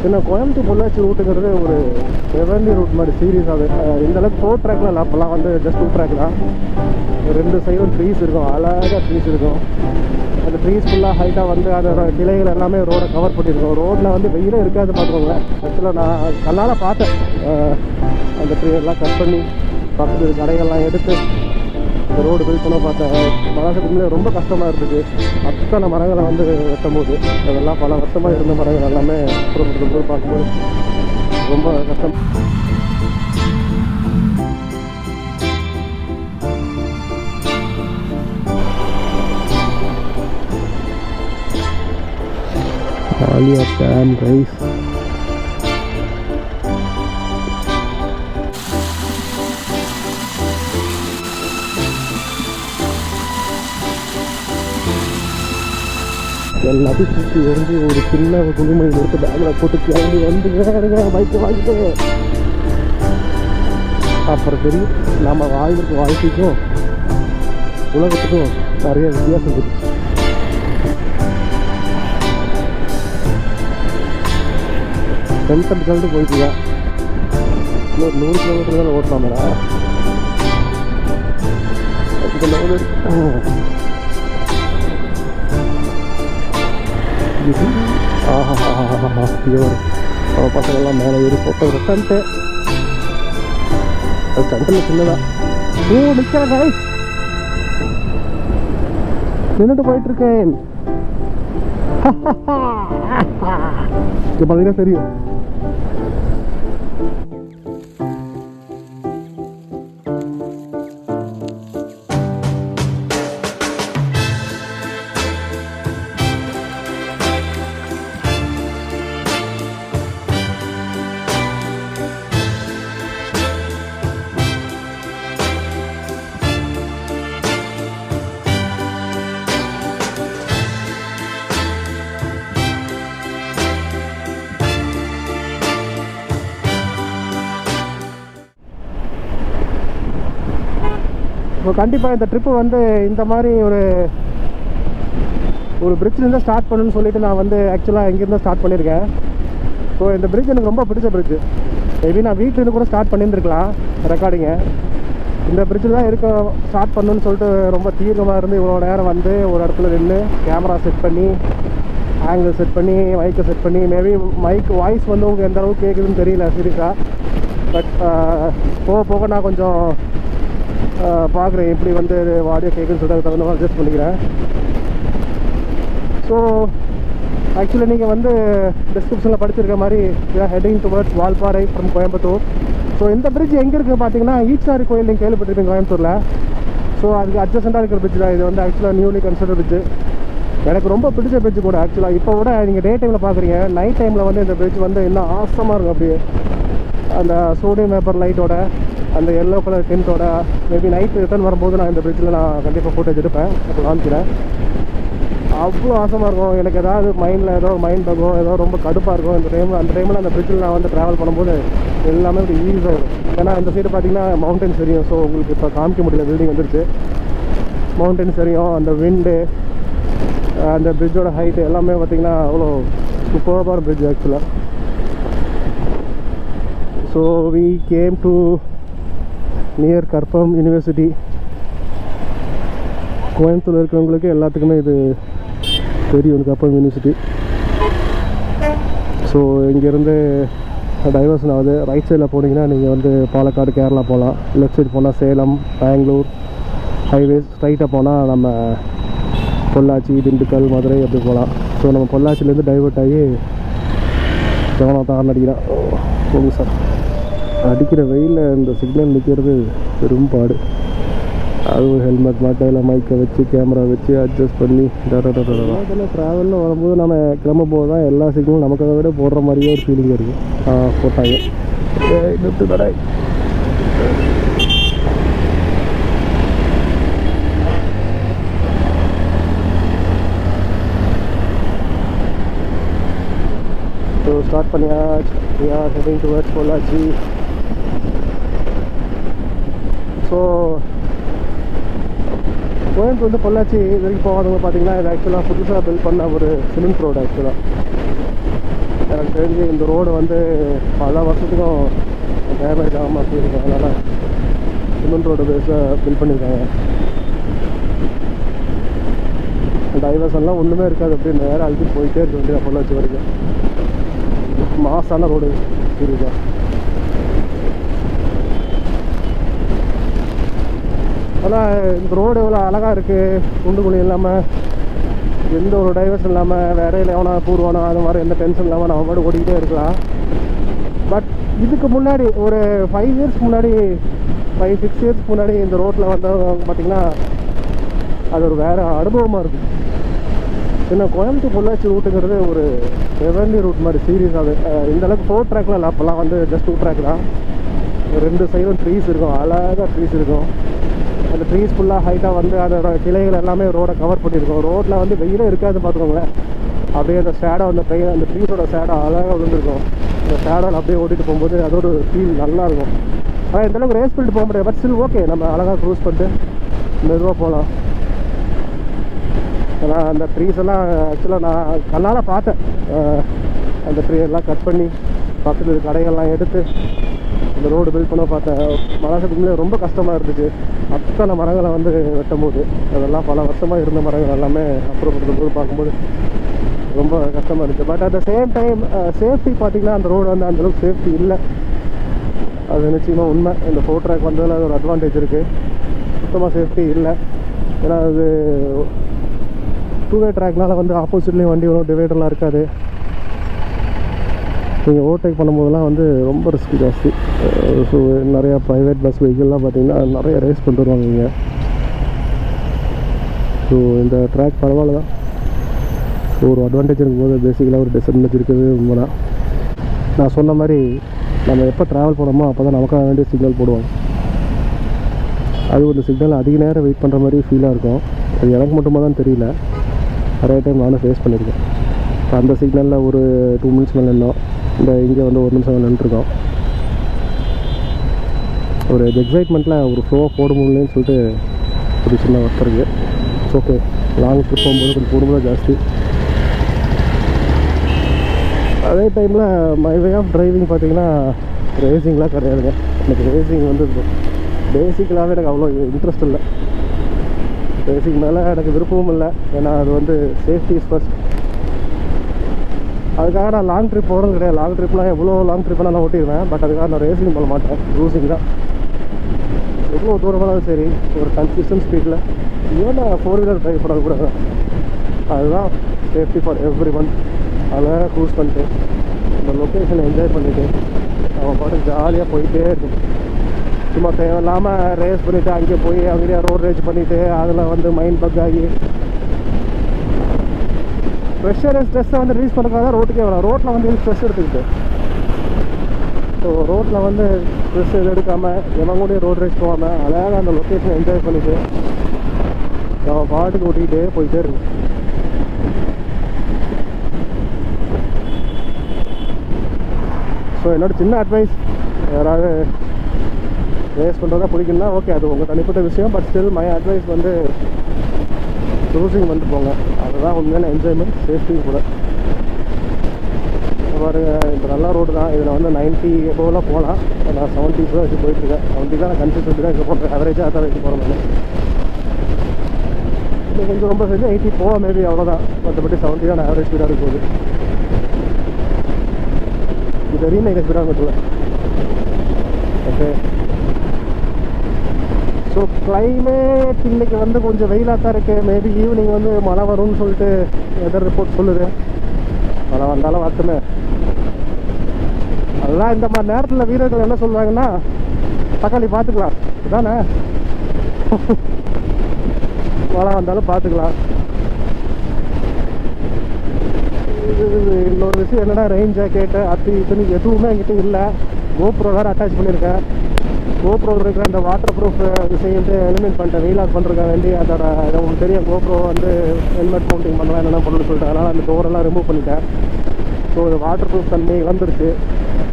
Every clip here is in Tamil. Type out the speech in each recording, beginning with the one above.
ஏன்னா கோயம்புத்தூர் பொள்ளாச்சி ரூட்டுங்கிறது ஒரு ரெவன்யூ ரூட் மாதிரி சீரியஸாகவே இந்தளவுக்கு 4 ட்ராக்லாம் இல்லை. அப்போல்லாம் வந்து ஜஸ்ட் 2 ட்ராக் தான். 2 சைடும் ட்ரீஸ் இருக்கும், அழகாக ட்ரீஸ் இருக்கும். அந்த ட்ரீஸ் ஃபுல்லாக ஹைட்டாக வந்து அதோட கிளைகள் எல்லாமே ரோடை கவர் பண்ணியிருக்கோம். ரோட்டில் வந்து வெயிலே இருக்காது பார்த்துக்கோங்க. ஆக்சுவலாக நான் கண்ணால் பார்த்தேன் அந்த ட்ரீ எல்லாம் கட் பண்ணி பக்கத்து கடைகள்லாம் எடுத்து இந்த ரோடு பில்ட் பண்ண பார்த்தேன். மழை ரொம்ப கஷ்டமாக இருந்துச்சு. அத்தனை மரங்களை வந்து வெட்டும் போது அதெல்லாம் பல வருஷமாக இருந்த மரங்கள் எல்லாமே அப்புறம் பார்க்கும்போது ரொம்ப கஷ்டம். ஆலியா டேம் ரைஸ் எல்லாத்தையும் சுற்றி எரிஞ்சு ஒரு சின்ன துணிமணி எடுத்து பேக்கில் போட்டு கிளம்பி வந்துங்க பைக்கை வாங்கிட்டு அப்புறம் தெரியும் நம்ம வாழ்க்கைக்கும் உலகத்துக்கும் நிறைய வித்தியாசம் இருக்கு. சென்டர் கலந்து போயிட்டுங்க. இன்னொரு 100 கிலோமீட்டர் தானே ஓட்டலாம் மேடம். பசங்கள்லாம் மேலே ஏறி போட்ட ஒரு ஸ்டண்ட்டு. அது ஸ்டண்ட்டில் சின்னதா நிற்கிற கைஸ் நின்றுட்டு போயிட்டுருக்கேன். இப்போ பார்த்தீங்கன்னா தெரியும். ஸோ கண்டிப்பாக இந்த ட்ரிப்பு வந்து இந்த மாதிரி ஒரு பிரிட்ஜ்லேருந்து ஸ்டார்ட் பண்ணணும்னு சொல்லிட்டு நான் வந்து ஆக்சுவலாக எங்கேருந்து ஸ்டார்ட் பண்ணியிருக்கேன். ஸோ இந்த பிரிட்ஜ் எனக்கு ரொம்ப பிடிச்ச பிரிட்ஜ். மேபி நான் வீட்டிலேருந்து கூட ஸ்டார்ட் பண்ணியிருந்துருக்கலாம் ரெக்கார்டிங்கை. இந்த பிரிட்ஜில் தான் ஸ்டார்ட் பண்ணணும்னு சொல்லிட்டு ரொம்ப தீவிரமாக இருந்து இவ்வளோ நேரம் வந்து ஒரு இடத்துல நின்று கேமரா செட் பண்ணி ஆங்கிள் செட் பண்ணி மைக்கை செட் பண்ணி மேபி மைக் வாய்ஸ் வந்து உங்களுக்கு எந்த அளவுக்கு கேட்குதுன்னு தெரியல சீரியஸாக. பட் போக போக நான் கொஞ்சம் பார்க்குறேன் எப்படி வந்து ஆடியோ கேட்குன்னு சொல்லிட்டு அதுக்கு தகுந்த மாதிரி அட்ஜஸ்ட் பண்ணிக்கிறேன். ஸோ ஆக்சுவலி நீங்கள் வந்து டிஸ்கிரிப்ஷனில் படிச்சிருக்க மாதிரி heading towards Valparai from Coimbatore. So இந்த பிரிட்ஜ் எங்கே இருக்குது பார்த்தீங்கன்னா ஈச்சாரி கோயில் நீங்கள் கேள்விப்பட்டிருப்பீங்க கோயம்புத்தூரில். ஸோ அதுக்கு அட்ஜஸ்டண்டாக இருக்கிற பிரிட்ஜ் தான் இது. வந்து ஆக்சுவலாக நியூலி கன்ஸ்ட்ரக்டட் பிரிட்ஜ். எனக்கு ரொம்ப பிடிச்ச பிரிட்ஜ் கூட ஆக்சுவலாக. இப்போ கூட நீங்கள் டே டைமில் பார்க்குறீங்க, நைட் டைமில் வந்து இந்த பிரிட்ஜ் வந்து இன்னும் ஆசமாக இருக்கும். அப்படியே அந்த சோடியம் வேப்பர் லைட்டோட அந்த எல்லோ கலர் டென்ட்டோட மேபி நைட் ரிட்டர்ன் வரும்போது நான் இந்த பிரிட்ஜில் நான் கண்டிப்பாக ஃபோட்டோஸ் எடுப்பேன், அப்போ காமிக்கிறேன். அவ்வளோ ஆசமாக இருக்கும். எனக்கு ஏதாவது மைண்டில் ஏதோ மைண்ட் பகோ ஏதோ ரொம்ப கடுப்பாக இருக்கும் அந்த டைமில் அந்த பிரிட்ஜில் நான் வந்து ட்ராவல் பண்ணும்போது எல்லாமே ஒரு ஈஸியாக இருக்கும். ஏன்னா இந்த சைடு பார்த்தீங்கன்னா மவுண்டன்ஸ் தெரியும். ஸோ உங்களுக்கு இப்போ காமிக்க முடியல, பில்டிங் வந்துருச்சு. மவுண்டன்ஸ் தெரியும், அந்த விண்டு, அந்த பிரிட்ஜோட ஹைட்டு எல்லாமே பார்த்திங்கன்னா அவ்வளோ சூப்பரான பிரிட்ஜ் ஆக்சுவலாக. So we came to near Karpagam university. Coimbatore இருக்கிறவங்களுக்கு எல்லாத்துக்குமே இது தெரியும், கற்பகம் யூனிவர்சிட்டி. ஸோ இங்கேருந்து டைவர்ஷன் ஆகுது. ரைட் சைடில் போனீங்கன்னா நீங்கள் வந்து பாலக்காடு கேரளா போகலாம். லெஃப்ட் சைடு போனால் சேலம் பெங்களூர் ஹைவேஸ். ஸ்ட்ரைட்டாக போனால் நம்ம பொள்ளாச்சி திண்டுக்கல் மதுரை அப்படி போகலாம். ஸோ நம்ம பொள்ளாச்சிலேருந்து டைவர்ட் ஆகி ஜெகநாத் அடிக்கிறான். ஓகே சார், அடிக்கிற வெயிலில் இந்த சிக்னல் நிற்கிறது பெரும்பாடு. அதுவும் ஹெல்மெட் மாட்டையில் மைக்கை வச்சு கேமரா வச்சு அட்ஜஸ்ட் பண்ணி ட்ராவலில் வரும்போது நம்ம கிளம்பும் போது தான் எல்லா சிக்னலும் நமக்காக விட போடுற மாதிரியே ஒரு ஃபீலிங் இருக்குது. போட்டாங்க நிறுத்து கடை. ஸோ ஸ்டார்ட் பண்ணியாச்சு. we are heading towards Pollachi. So Coimbatore வந்து பொள்ளாச்சி இது வரைக்கும் போகாதவங்க பார்த்தீங்கன்னா இது ஆக்சுவலாக புதுசாக பில்ட் பண்ண ஒரு சிமெண்ட் ரோடு. ஆக்சுவலாக எனக்கு தெரிஞ்சு இந்த ரோடு வந்து பல வருஷத்துக்கும் டேமேஜ் ஆகாமல் போயிருக்கேன். அதனால் சிமெண்ட் ரோடு பேஸாக பில்ட் பண்ணியிருக்காங்க. டைவர்ஷன்லாம் ஒன்றுமே இருக்காது, அப்படியே நேரம் அழுத்திட்டு போயிட்டே இருக்க வேண்டியது பொள்ளாச்சி வரைக்கும். மாசான ரோடு சீரியஸாக. ஆனால் இந்த ரோடு எவ்வளோ அழகாக இருக்குது, குண்டு குழி இல்லாமல், எந்த ஒரு டைவர்ஷன் இல்லாமல், வேற எவனா பூர்வானோ அது மாதிரி எந்த டென்ஷன் இல்லாமல் நம்ம மட்டும் ஓடிக்கிட்டே இருக்கலாம். பட் இதுக்கு முன்னாடி ஒரு 5 இயர்ஸ் முன்னாடி 5-6 இயர்ஸ்க்கு முன்னாடி இந்த ரோட்டில் வந்தவங்க பார்த்திங்கன்னா அது ஒரு வேறு அனுபவமாக இருக்கும். ஏன்னா கோயம்புத்தூர் பொள்ளாச்சி ரூட்டுங்கிறது ஒரு ரெவன்யூ ரூட் மாதிரி சீரியஸாக. இந்தளவுக்கு 4 ட்ராக்லாம் இல்லை, அப்போல்லாம் வந்து ஜஸ்ட் 2 ட்ராக் தான். 2 சைடும் ட்ரீஸ் இருக்கும், அழகாக ட்ரீஸ் இருக்கும். அந்த ட்ரீஸ் ஃபுல்லாக ஹைட்டாக வந்து அதோட கிளைகள் எல்லாமே ரோடை கவர் பண்ணியிருக்கோம். ரோட்டில் வந்து வெயிலே இருக்காது பார்த்துக்கோங்களேன். அப்படியே அந்த ஷேடோ அந்த ட்ரீஸோட ஷேடோ அழகாக விழுந்துருக்கும். அந்த ஷேடோவில் அப்படியே ஓட்டிகிட்டு போகும்போது அதோட ஃபீல் நல்லாயிருக்கும். ஆனால் இந்தளவுக்கு ரேஸ் பண்ணிட்டு போக முடியாது, பட் ஸ்டில் ஓகே, நம்ம அழகாக க்ரூஸ் பண்ணிட்டு மெதுவாக போகலாம். ஏன்னா அந்த ட்ரீஸ் எல்லாம் ஆக்சுவலாக நான் கண்ணால் பார்த்தேன். அந்த ட்ரீ எல்லாம் கட் பண்ணி பக்கத்தில் கடைகள்லாம் எடுத்து இந்த ரோடு பில்ட் பண்ண பார்த்தேன். மழை ரொம்ப கஷ்டமாக இருந்துச்சு. அத்தனை மரங்களை வந்து வெட்டும் போது அதெல்லாம் பல வருஷமாக இருந்த மரங்கள் எல்லாமே அப்புறப்படுத்தும் பார்க்கும்போது ரொம்ப கஷ்டமாக இருந்துச்சு. But at the same time safety பார்த்திங்கன்னா அந்த ரோடு வந்து அந்தளவுக்கு சேஃப்டி இல்லை, அது நிச்சயமாக உண்மை. இந்த 4 ட்ராக் வந்ததில் அது ஒரு அட்வான்டேஜ் இருக்குது. சுத்தமாக சேஃப்டி இல்லை. ஏன்னா அது 2 வே ட்ராக்னால வந்து ஆப்போசிட்லேயும் வண்டி வரும், டிவைடர்லாம் இருக்காது. நீங்கள் ஓவர்டேக் பண்ணும்போதெல்லாம் வந்து ரொம்ப ரிஸ்க் ஜாஸ்தி. ஸோ நிறையா ப்ரைவேட் பஸ் வெஹிக்கிள்லாம் பார்த்திங்கன்னா நிறைய ரேஸ் பண்ணிட்டு வருவாங்க இங்கே. ஸோ இந்த ட்ராக் பரவாயில்ல தான். ஸோ ஒரு அட்வான்டேஜ் இருக்கும்போது பேசிக்கலாக ஒரு டிஸ்அட்வான்டேஜ் இருக்குது உண்மைதான். நான் சொன்ன மாதிரி நம்ம எப்போ ட்ராவல் பண்ணோமோ அப்போ தான் நமக்காக வேண்டிய சிக்னல் போடுவாங்க. அது ஒரு சிக்னல் அதிக நேரம் வெயிட் பண்ணுற மாதிரி ஃபீலாக இருக்கும். அது எனக்கு மட்டுமா தான் தெரியல, நிறைய டைம் நானும் ஃபேஸ் பண்ணியிருக்கேன். இப்போ அந்த சிக்னலில் ஒரு 2 மினிட்ஸ் மேலே நின்னோம், இந்த இங்கே வந்து 1 நிமிஷம் நின்றுருக்கோம். ஒரு எக்ஸைட்மெண்ட்டில் ஒரு ஃப்ளோவாக போட முடியலன்னு சொல்லிட்டு ஒரு சின்ன ஒர்க் இருக்குது. It's okay. லாங் ட்ரிப் போகும்போது கொஞ்சம் போடும்போது ஜாஸ்தி. அதே டைமில் மை வே ஆஃப் டிரைவிங் பார்த்திங்கன்னா ரேசிங்லாம் கிடையாதுங்க. எனக்கு ரேசிங் வந்து பேசிக்கலாகவே எனக்கு அவ்வளோ இன்ட்ரெஸ்ட் இல்லை. ரேசிங் மேலே எனக்கு விருப்பமும் இல்லை. ஏன்னா அது வந்து சேஃப்டி இஸ் ஃபர்ஸ்ட். அதுக்காக நான் லாங் ட்ரிப் போகிறது கிடையாது. லாங் ட்ரிப்லாம் எவ்வளோ லாங் ட்ரிப்னால் நான் ஓட்டிடுவேன். பட் அதுக்காக நான் ரேசிங் பண்ண மாட்டேன், க்ரூசிங் தான். எவ்வளோ தூரமானாலும் சரி ஒரு கன்சிஸ்டன்ட் ஸ்பீடில். ஏன் நான் 4 வீலர் ட்ரைவ் பண்ணக்கூடாது? அதுதான் சேஃப்டி ஃபார் எவ்ரி ஒன். அழகாக க்ரூஸ் பண்ணிட்டு இந்த லொக்கேஷனை என்ஜாய் பண்ணிவிட்டு அவன் பாட்டு ஜாலியாக போயிட்டே இருக்கும். சும்மா தேவையில்லாமல் ரேஸ் பண்ணிவிட்டு அங்கே போய் அங்கேயே ரோட் ரேஜ் பண்ணிவிட்டு அதில் வந்து மைண்ட் பக் ஆகி ப்ரெஷர் ஸ்ட்ரெஸ்ஸை வந்து ரிலீஸ் பண்ணுறதுக்காக தான் ரோட்டுக்கே வரும். ரோட்டில் வந்து ஸ்ட்ரெஸ் எடுத்துக்கிட்டு, ஸோ ரோட்டில் வந்து ஸ்ட்ரெஸ் எது எடுக்காமல் எவன் கூட ரோட் ரேஸ் போகாமல் அழகாக அந்த லொக்கேஷனை என்ஜாய் பண்ணிவிட்டு அவன் பாட்டுக்கு ஓட்டிக்கிட்டே போயிட்டே இருக்கும். ஸோ என்னோட சின்ன அட்வைஸ், யாராவது ரேஸ் பண்ணுறதா பிடிக்குன்னா ஓகே, அது உங்கள் தனிப்பட்ட விஷயம். பட் ஸ்டில் மை அட்வைஸ் வந்து க்ரூசிங் வந்து போங்க. அதுதான் உண்மையான என்ஜாய்மெண்ட், சேஃப்டியும் கூட. பாருங்க, இப்போ நல்ல ரோடு தான். இதில் வந்து 90 எபோவெலாம் போகலாம். நான் 70 தான் வச்சு போயிட்டுருக்கேன். 70 தான் நான் கன்சிஸ்டன்சி தான் இங்கே போகிறேன். ஆவரேஜாக அதான் வச்சு போகிறேன் நான். இப்போ கொஞ்சம் ரொம்ப செஞ்சு 80 போக மேபி அவ்வளோதான். மற்றபடி 70 தான் ஆவரேஜ் ஸ்பீடாக இருக்கும் போது. இது வரையும் நான் ஸ்பீடாக மட்டும். ஓகே, ஸோ கிளைமேட் இன்றைக்கி வந்து கொஞ்சம் வெயிலாக தான் இருக்குது. மேபி ஈவினிங் வந்து மழை வரும்னு சொல்லிட்டு வெதர் ரிப்போர்ட் சொல்லுது. மழை வந்தாலும் வரட்டுமே. அதுதான் இந்த மாதிரி நேரத்தில் வீரர்கள் என்ன சொல்லுவாங்கன்னா, தக்காளி பார்த்துக்கலாம் இதுதானே, மழை வந்தாலும் பார்த்துக்கலாம். இன்னொரு விஷயம் என்னடா, ரெயின் ஜாக்கெட்டு அது இதுன்னு எதுவுமே என்கிட்ட இல்லை. கோப்ரோ வேறு அட்டாச் பண்ணியிருக்கேன். கோப்ரோ இருக்கிற அந்த வாட்டர் ப்ரூஃப் விஷயத்தை எலிமினேட் பண்ணிட்டேன். வெயிலாக பண்ணுறதுக்காக வேண்டி அதோட உங்களுக்கு தெரியும், கோப்ரோ வந்து ஹெல்மெட் மவுண்டிங் பண்ணலாம் என்னென்ன பண்ணணும்னு சொல்லிட்டு அதனால் அந்த டோரெல்லாம் ரிமூவ் பண்ணிட்டேன். ஸோ வாட்டர் ப்ரூஃப் தன்மை இழந்துருச்சு.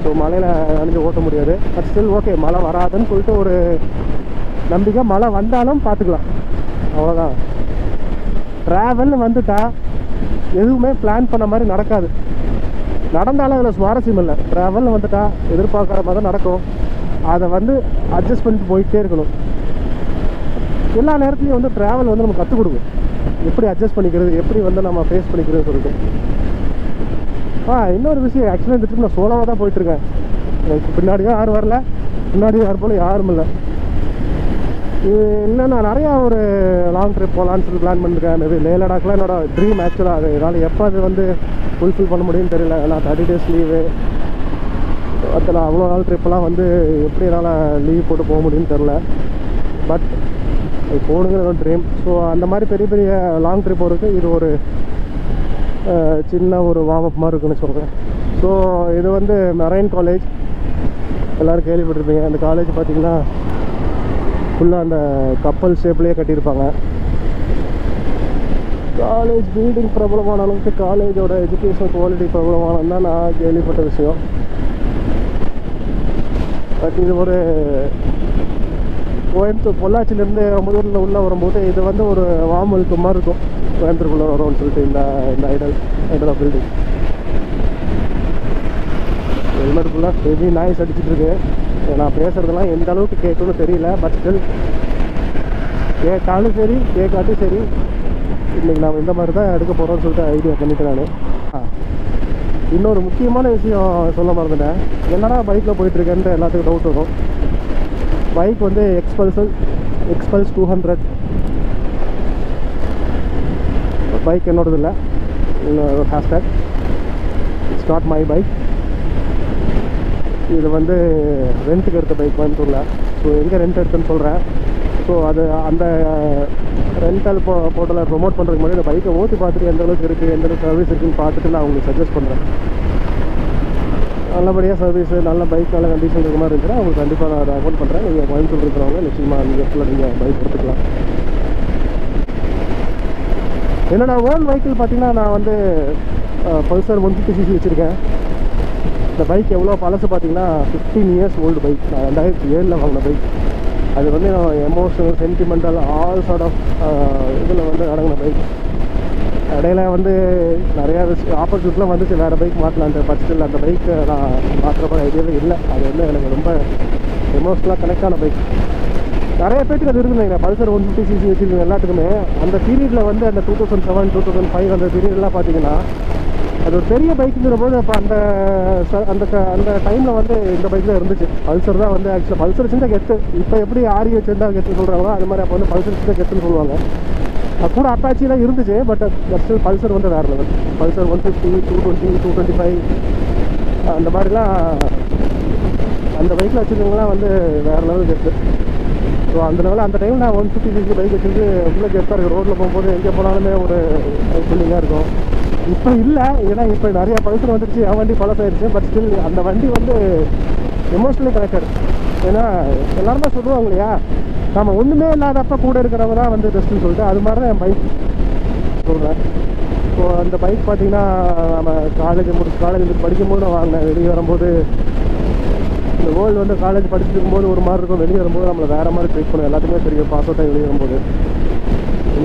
ஸோ மழையில் நனைஞ்சு ஓட்ட முடியாது. பட் ஸ்டில் ஓகே, மழை வராதுன்னு சொல்லிட்டு ஒரு நம்பிக்கை. மழை வந்தாலும் பார்த்துக்கலாம், அவ்வளோதான். ட்ராவல்னு வந்துட்டா எதுவுமே பிளான் பண்ண மாதிரி நடக்காது. நடந்தாலும் அதில் சுவாரஸ்யம் இல்லை. ட்ராவல்னு வந்துட்டா எதிர்பார்க்குற மாதிரி தான் நடக்கும். அதை வந்து அட்ஜஸ்ட் பண்ணிட்டு போயிட்டே இருக்கணும். எல்லா நேரத்துலையும் வந்து ட்ராவல் வந்து நம்ம கற்றுக் கொடுக்கும், எப்படி அட்ஜஸ்ட் பண்ணிக்கிறது, எப்படி வந்து நம்ம ஃபேஸ் பண்ணிக்கிறது சொல்லிட்டு. இன்னொரு விஷயம், ஆக்சுவலாக இந்த ட்ரிப் நான் சோலோவாக தான் போயிட்டுருக்கேன். எனக்கு பின்னாடியும் யாரும் வரல, முன்னாடியும் யார் போல யாரும் இல்லை. இது என்னென்னா நிறையா ஒரு லாங் ட்ரிப் போகலான்னு சொல்லி பிளான் பண்ணியிருக்கேன். மேபி லே லடாக்லாம் என்னோட ட்ரீம் ஆக்சுவலாக. அது என்னால் எப்போ அது வந்து ஃபுல்ஃபில் பண்ண முடியும்னு தெரியல. நான் 30 days லீவு, அடுத்த நான் அவ்வளோ நாள் ட்ரிப்பெல்லாம் வந்து எப்படி என்னால் லீவ் போட்டு போக முடியும்னு தெரில. பட் அது போகணுங்கிற ஒரு ட்ரீம். ஸோ அந்த மாதிரி பெரிய பெரிய லாங் ட்ரிப் போகிறதுக்கு இது ஒரு சின்ன ஒரு வார்ம் அப் மாதிரி இருக்குன்னு சொல்கிறேன். ஸோ இது வந்து மெரைன் காலேஜ், எல்லோரும் கேள்விப்பட்டிருப்பீங்க. அந்த காலேஜ் பார்த்திங்கன்னா ஃபுல்லாக அந்த கப்பல் ஷேப்லேயே கட்டியிருப்பாங்க. காலேஜ் பில்டிங் பிரபலமான அளவுக்கு காலேஜோட எஜுகேஷன் குவாலிட்டி பிரபலமானது தான் நான் கேள்விப்பட்ட விஷயம். பட் இது ஒரு கோயம்புத்தூர் பொள்ளாச்சிலேருந்து அம்பதூரில் உள்ளே வரும்போது இது வந்து ஒரு வார்ம் வெல்கம் மாதிரி இருக்கும். கோயம்புத்தூருக்குள்ளே வரும்னு சொல்லிட்டு இந்த ஐடல் ஆஃப் பில்டிங். ஹெல்மெட் ஃபுல்லாக ஹெவி நாய்ஸ் அடிச்சுட்டு இருக்கு. நான் பேசுகிறதெல்லாம் எந்த அளவுக்கு கேட்குன்னு தெரியல. பட் ஸ்டில் கேட்டாலும் சரி கேட்காட்டும் சரி, இன்றைக்கி நாம் இந்த மாதிரி தான் எடுக்க போகிறோம்னு சொல்லிட்டு ஐடியா பண்ணிட்டேன் நான். இன்னொரு முக்கியமான விஷயம் சொல்ல மறந்துட்டேன். என்னடா பைக்கில் போயிட்டுருக்கேன்ட்டு எல்லாத்துக்கும் டவுட் வரும். பைக் வந்து எக்ஸ்பல்ஸ் 200 பைக் என்னோடது இல்லை. இன்னொரு hashtag it's not my bike. இது வந்து ரெண்ட்டுக்கு எடுத்த பைக் கோயம்புத்தூரில். ஸோ எங்கே ரெண்ட் எடுத்துன்னு சொல்கிறேன். ஸோ அது அந்த ரெண்டல் போர்ட்டலில் ப்ரொமோட் பண்ணுறதுக்கு முன்னாடி இந்த பைக்கை ஓட்டி பார்த்துட்டு எந்த அளவுக்கு இருக்குது, எந்த அளவுக்கு சர்வீஸ் இருக்குதுன்னு பார்த்துட்டு நான் உங்களுக்கு சஜஸ்ட் பண்ணுறேன். நல்லபடியாக சர்வீஸு, நல்ல பைக், நல்ல கண்டிஷன் இருக்க மாதிரி இருந்துச்சுன்னா உங்களுக்கு கண்டிப்பாக நான் ரெக்கமெண்ட் பண்ணுறேன். நீங்கள் கோயம்புத்தூர் இருக்கிறவங்க நிச்சயமாக நீங்கள் ஃபுல்லாக நீங்கள் பைக் எடுத்துக்கலாம். என்னோட ஓன் வெஹிக்கிள் பார்த்தீங்கன்னா நான் வந்து பல்சர் 150cc வச்சுருக்கேன். இந்த பைக் எவ்வளோ பழசு பார்த்தீங்கன்னா 15 years ஓல்டு பைக். நான் 2007 வாங்கின பைக். அது வந்து நான் emotional, sentimental, all sort of இதில் வந்து அடங்கின பைக். இடையில வந்து நிறையா ஆப்பர்ச்சுனிட்டிலாம் வந்துச்சு வேறு பைக் மாற்றலான்ட்டு. பட் ஸ்டில் அந்த பைக்கு நான் மாற்றுற ஐடியாவே இல்லை. அது வந்து எனக்கு ரொம்ப எமோஷனலாக கனெக்ட் ஆன பைக். நிறைய பேருக்கு அது இருக்குதுங்க. பல்சர் 150cc வச்சுருக்கோங்க எல்லாத்துக்குமே. அந்த பீரியடில் வந்து அந்த 2007, 2005 அந்த பீரியட்லாம் பார்த்தீங்கன்னா அது ஒரு பெரிய பைக்குங்கிற போது அப்போ அந்த டைமில் வந்து இந்த பைக் தான் இருந்துச்சு. பல்சர் தான் வந்து ஆக்சுவலாக பல்சர் வச்சுருந்தா கெத்து. இப்போ எப்படி ஆரி வச்சுருந்தா கெத்துன்னு சொல்கிறாங்களோ அது மாதிரி அப்போ வந்து பல்சர் வச்சுருந்தா கெத்துன்னு சொல்லுவாங்க. அது கூட அப்பாச்சிலாம் இருந்துச்சு. பட் ஜஸ்ட் பல்சர் வந்து வேறு லெவல். பல்சர் 150, 220, 225 அந்த மாதிரிலாம் அந்த பைக்கில் வச்சுருந்தவங்களாம் வந்து வேறு லெவல் கெத்து. ஸோ அந்த லெவலில் அந்த டைமில் நான் 150cc பைக் வச்சுருந்து ஃபுல்லாக கெத்தாக இருக்குது. ரோட்டில் போகும்போது எங்கே போனாலுமே ஒரு ஃபீலிங்காக இருக்கும். இப்போ இல்லை, ஏன்னா இப்போ நிறையா பல்சர் வந்துடுச்சு. என் வண்டி பழசாயிருச்சு. பட் ஸ்டில் அந்த வண்டி வந்து எமோஷ்னலி கனெக்டட். ஏன்னா எல்லாருமே சொல்லுவாங்க இல்லையா, நம்ம ஒன்றுமே இல்லாதப்போ கூட இருக்கிறவங்க தான் வந்து பெஸ்ட்டுன்னு சொல்லிட்டு, அது மாதிரி தான் என் பைக் சொல்கிறேன். ஸோ அந்த பைக் பார்த்திங்கன்னா நம்ம காலேஜ் படிக்கும்போது நான் வாங்கினேன். வெளியே வரும்போது இந்த வேர்ல்டு வந்து காலேஜ் படிச்சுட்டு இருக்கும்போது ஒரு மாதிரி இருக்கும், வெளியே வரும்போது நம்மளை வேறு மாதிரி ட்ரீட் பண்ணுவோம். எல்லாத்துக்குமே தெரியும். பாஸ் அவுட் ஆகி வெளியே வரும்போது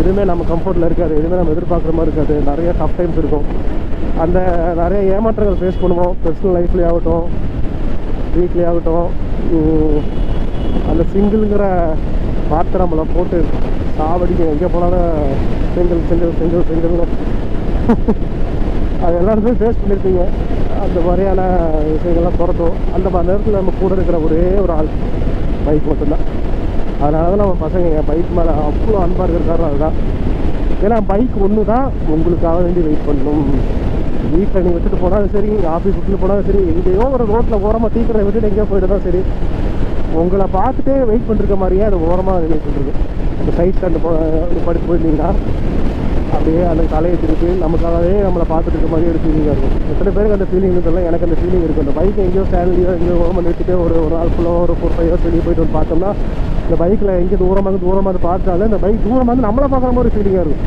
எதுவுமே நம்ம கம்ஃபர்ட்டில் இருக்காது, எதுவுமே நம்ம எதிர்பார்க்குற மாதிரி இருக்காது. நிறைய டஃப் டைம்ஸ் இருக்கும். அந்த நிறைய ஏமாற்றங்கள் ஃபேஸ் பண்ணுவோம். பர்சனல் லைஃப்லேயே ஆகட்டும், வீட்லேயே ஆகட்டும். அந்த சிங்கிள்ங்கிற வார்த்தை நம்மளை போட்டு சாவடிக்கும். எங்கே போனாலும் செங்கல்னு அது எல்லாருமே ஃபேஸ் பண்ணியிருப்பீங்க. அந்த மாதிரியான விஷயங்கள்லாம் துரத்தும். அந்த நேரத்தில் நம்ம கூட இருக்கிற ஒரே ஒரு ஆள் பைக் மட்டும்தான். அதனால தான் நம்ம பசங்க பைக் மேலே அவ்வளோ அன்பாக இருக்கிற காரணம் அதுதான். ஏன்னா பைக் ஒன்று தான் உங்களுக்காக வேண்டி வெயிட் பண்ணணும். வீட்டில் நீங்கள் விட்டுட்டு போனாலும் சரி, ஆஃபீஸ் விட்டுட்டு போனாலும் சரி, எங்கேயோ ஒரு ரோட்டில் ஓரமாக டீக்கரை விட்டுட்டு எங்கேயோ போய்ட்டு தான் சரி, உங்களை பார்த்துட்டே வெயிட் பண்ணிருக்க மாதிரியே அது ஓரமாக வெயிட் பண்ணிருக்கு. அந்த சைட் ஸ்டாண்டு படித்து போயிருந்தீங்கன்னா அப்படியே அந்த தலையை திருப்பி நமக்காகவே நம்மளை பார்த்துட்டு இருக்க மாதிரியே ஒரு ஃபீலிங்காக இருக்கும். எத்தனை பேருக்கு அந்த ஃபீலிங் இருந்ததில்ல, எனக்கு அந்த ஃபீலிங் இருக்குது. அந்த பைக் எங்கேயோ ஸ்டாண்ட்லேயோ எங்கேயோ ஓரமாக நிறுத்திட்டு ஒரு நாள் ஃபுல்லாக ஒரு 4-5 years வெளியே போய்ட்டு வந்து பார்த்தோம்னா இந்த பைக்கில் எங்கே தூரமாக பார்த்தாலும் இந்த பைக் தூரமாக வந்து நம்மளை பார்க்குற மாதிரி ஒரு ஃபீலிங்காக இருக்கும்.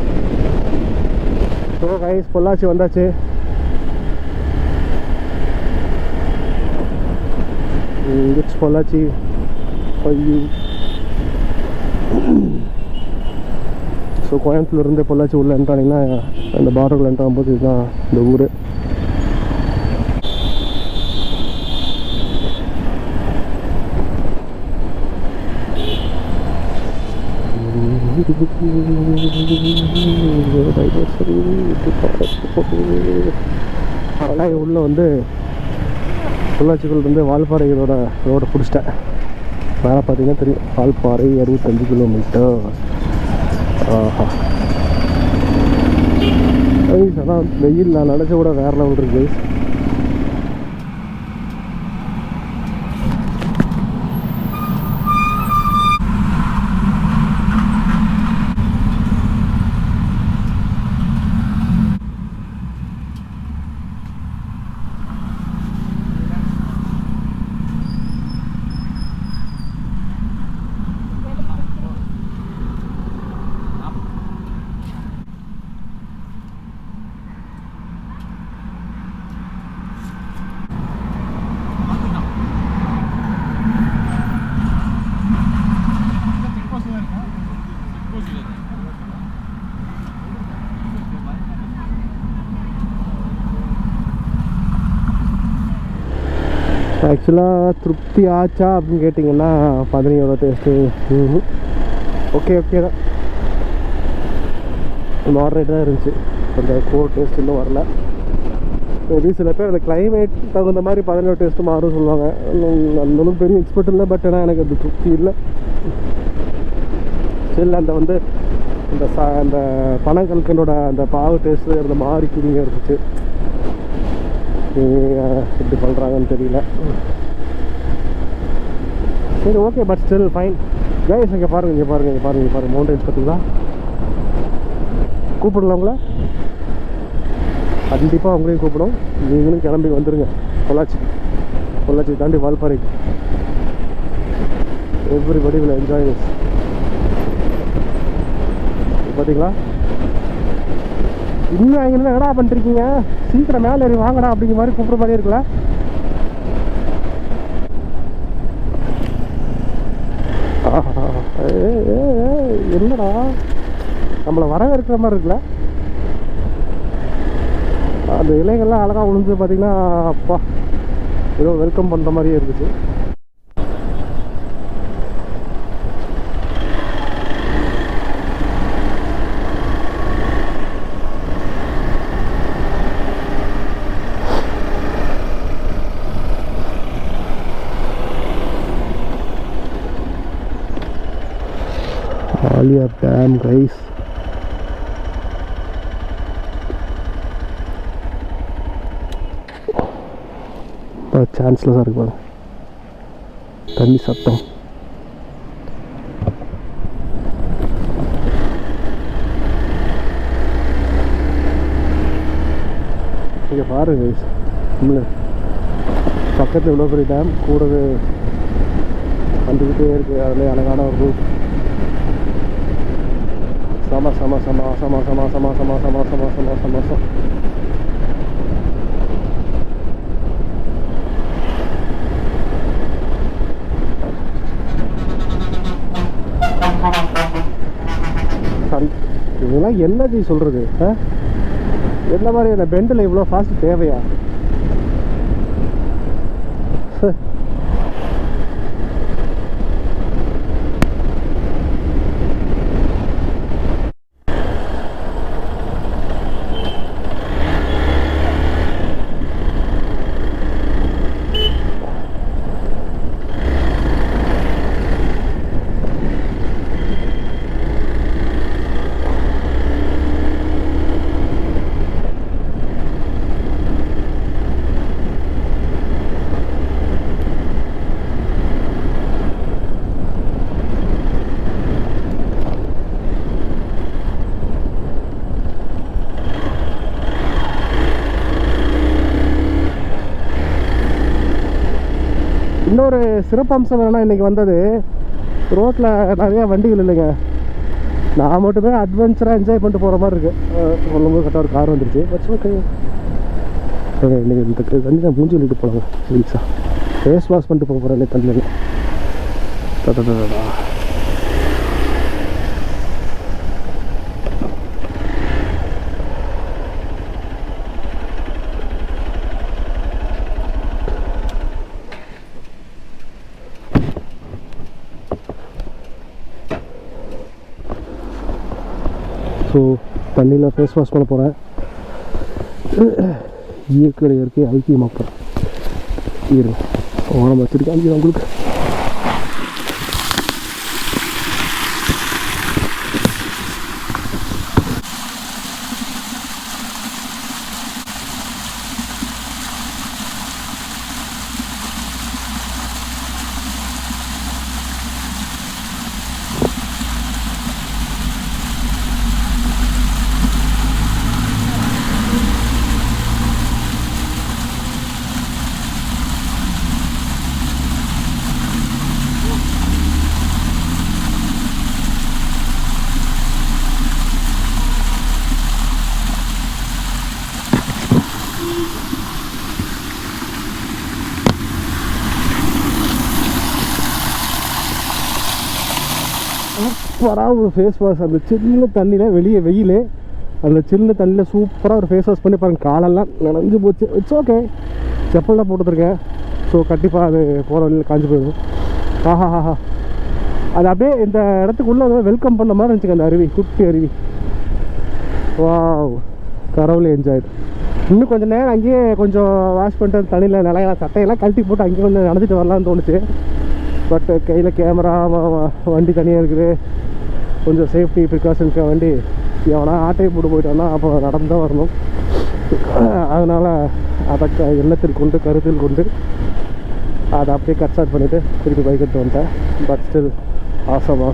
ஸோ கைஸ், பொள்ளாச்சி வந்தாச்சு. இட்ஸ் பொள்ளாச்சி. ஐயோ, ஸோ கோயம்புத்தூர்லேருந்து பொள்ளாச்சி உள்ளே என்ட்ரானிங்கன்னா அந்த பார்டரில் என்ட்ராகும்போது இதுதான் இந்த ஊர். அதெல்லாம் உள்ளே வந்து பொள்ளாச்சிக்குள்ள வால்பாறைகளோட ரோடை பிடிச்சிட்டேன். மேலே பார்த்தீங்கன்னா தெரியும், வால்பாறை 65 கிலோமீட்டர். ஆஹா, ஆனால் வெயில் நான் நினச்ச கூட வேறு லெவல் இருக்குது. ஆக்சுவலாக திருப்தி ஆச்சா அப்படின்னு கேட்டிங்கன்னா 17 டேஸ்ட்டு ஓகே தான், மாடரேட்டாக இருந்துச்சு. அந்த கோர் டேஸ்ட் இன்னும் வரல. மேபி சில பேர் அந்த கிளைமேட் தகுந்த மாதிரி 17 டேஸ்ட்டு மாறும் சொல்லுவாங்க. அந்தளவுக்கு பெரிய எக்ஸ்பர்ட் இல்லை, பட் ஆனால் எனக்கு அது திருப்தி இல்லை. ஸ்டில் அந்த வந்து அந்த பனங்கல்கண்டோட அந்த பாவு டேஸ்ட்டு அந்த மாதிரி குடிங்க இருந்துச்சு. எப்படி பண்ணுறாங்கன்னு தெரியல. சரி, okay, but still fine. Guys, இங்கே பாருங்கள் மவுண்டன்ஸ் பார்த்தீங்களா? கூப்பிடலாம் உங்களை, கண்டிப்பாக உங்களையும் கூப்பிடும். நீங்களும் கிளம்பி வந்துடுங்க பொள்ளாச்சி தாண்டி வால்பாறைக்கு. Everybody will enjoy this. பார்த்தீங்களா? இன்னும் அங்கே என்னடா பண்ணிருக்கீங்க, சீக்கிரம் மேலே ஏறி வாங்கடா அப்படிங்கிற மாதிரி கூப்பிட்ற மாதிரி இருக்குல்ல. என்னடா நம்மளை வரவேற்கிற மாதிரி இருக்குல்ல. அந்த இலைகள்லாம் அழகாக விழுந்து பார்த்தீங்கன்னா, அப்பா ஏதோ வெல்கம் பண்ணுற மாதிரியே இருந்துச்சு. Alia Dam, guys. சான்ஸ்லெஸ்ஸாக இருக்கு பாருங்க, தண்ணி சத்தம். இங்கே பாருங்க கைஸ், பக்கத்தில் இவ்வளோ பெரிய டேம் கூடவே வந்துக்கிட்டே இருக்குது. அதில் அழகான ஒரு ரூட். சம சம சம சம சம சம சம சம சம சம சம சம இதெல்லாம் என்னது சொல்கிறது? என்ன மாதிரி அந்த பெண்டில் இவ்வளோ ஃபாஸ்ட் தேவையா? இன்னொரு சிறப்பம்சம் என்னென்னா, இன்றைக்கி வந்தது ரோட்டில் நிறையா வண்டிகள் இல்லைங்க. நான் மட்டுமே அட்வென்ச்சராக என்ஜாய் பண்ணிட்டு போகிற மாதிரி இருக்குது. சொல்லும்போது கரெக்டாக ஒரு கார் வந்துருச்சு. ஓகே, இன்றைக்கி இந்த தண்ணி நான் மூஞ்சி சொல்லிட்டு போகலாங்க. ரீல்ஸாக ஃபேஸ் வாஷ் பண்ணிட்டு போக போகிறேன் தண்ணியில். ஸோ தண்ணியில் ஃபேஸ் வாஷ் பண்ண போகிறேன். இயற்கை ஐக்கியமாப்பேன். இருங்க ஓரம் வச்சுருக்கேன் உங்களுக்கு. சூப்பராக ஒரு ஃபேஸ் வாஷ். அந்த சின்ன தண்ணியில் வெளியே வெயில், அந்த சின்ன தண்ணியில் சூப்பராக ஒரு ஃபேஸ் வாஷ் பண்ணி பாருங்கள். காலெல்லாம் நனைஞ்சு போச்சு. இட்ஸ் ஓகே, செப்பல் தான் போட்டுருக்கேன். ஸோ கண்டிப்பாக அது போகிற வழியில் காஞ்சி போயிடும். ஆஹா, அது அப்படியே இந்த இடத்துக்குள்ளே வெல்கம் பண்ண மாதிரி இருந்துச்சுங்க அந்த அருவி, குட்டி அருவி. வாவ், கரவுல என்ஜாய்டு. இன்னும் கொஞ்சம் நேரம் அங்கேயே கொஞ்சம் வாஷ் பண்ணிட்டு தண்ணியில் நிலையெல்லாம் சட்டையெல்லாம் கழட்டி போட்டு அங்கேயே கொஞ்சம் நடந்துட்டு வரலான்னு தோணுச்சு. பட் கையில் கேமரா, வண்டி தனியாக இருக்குது, கொஞ்சம் சேஃப்டி ப்ரிகாஷனுக்கு வண்டி எவனா ஆட்டையை போட்டு போயிட்டோன்னா அப்போ நடந்து தான் வரணும். அதனால் அதை எண்ணத்தில் கொண்டு கருத்தில் கொண்டு அதை அப்படியே கட் ஸ்டார்ட் பண்ணிவிட்டு திருப்பி பைக் எடுத்து வந்துட்டேன். But still awesome.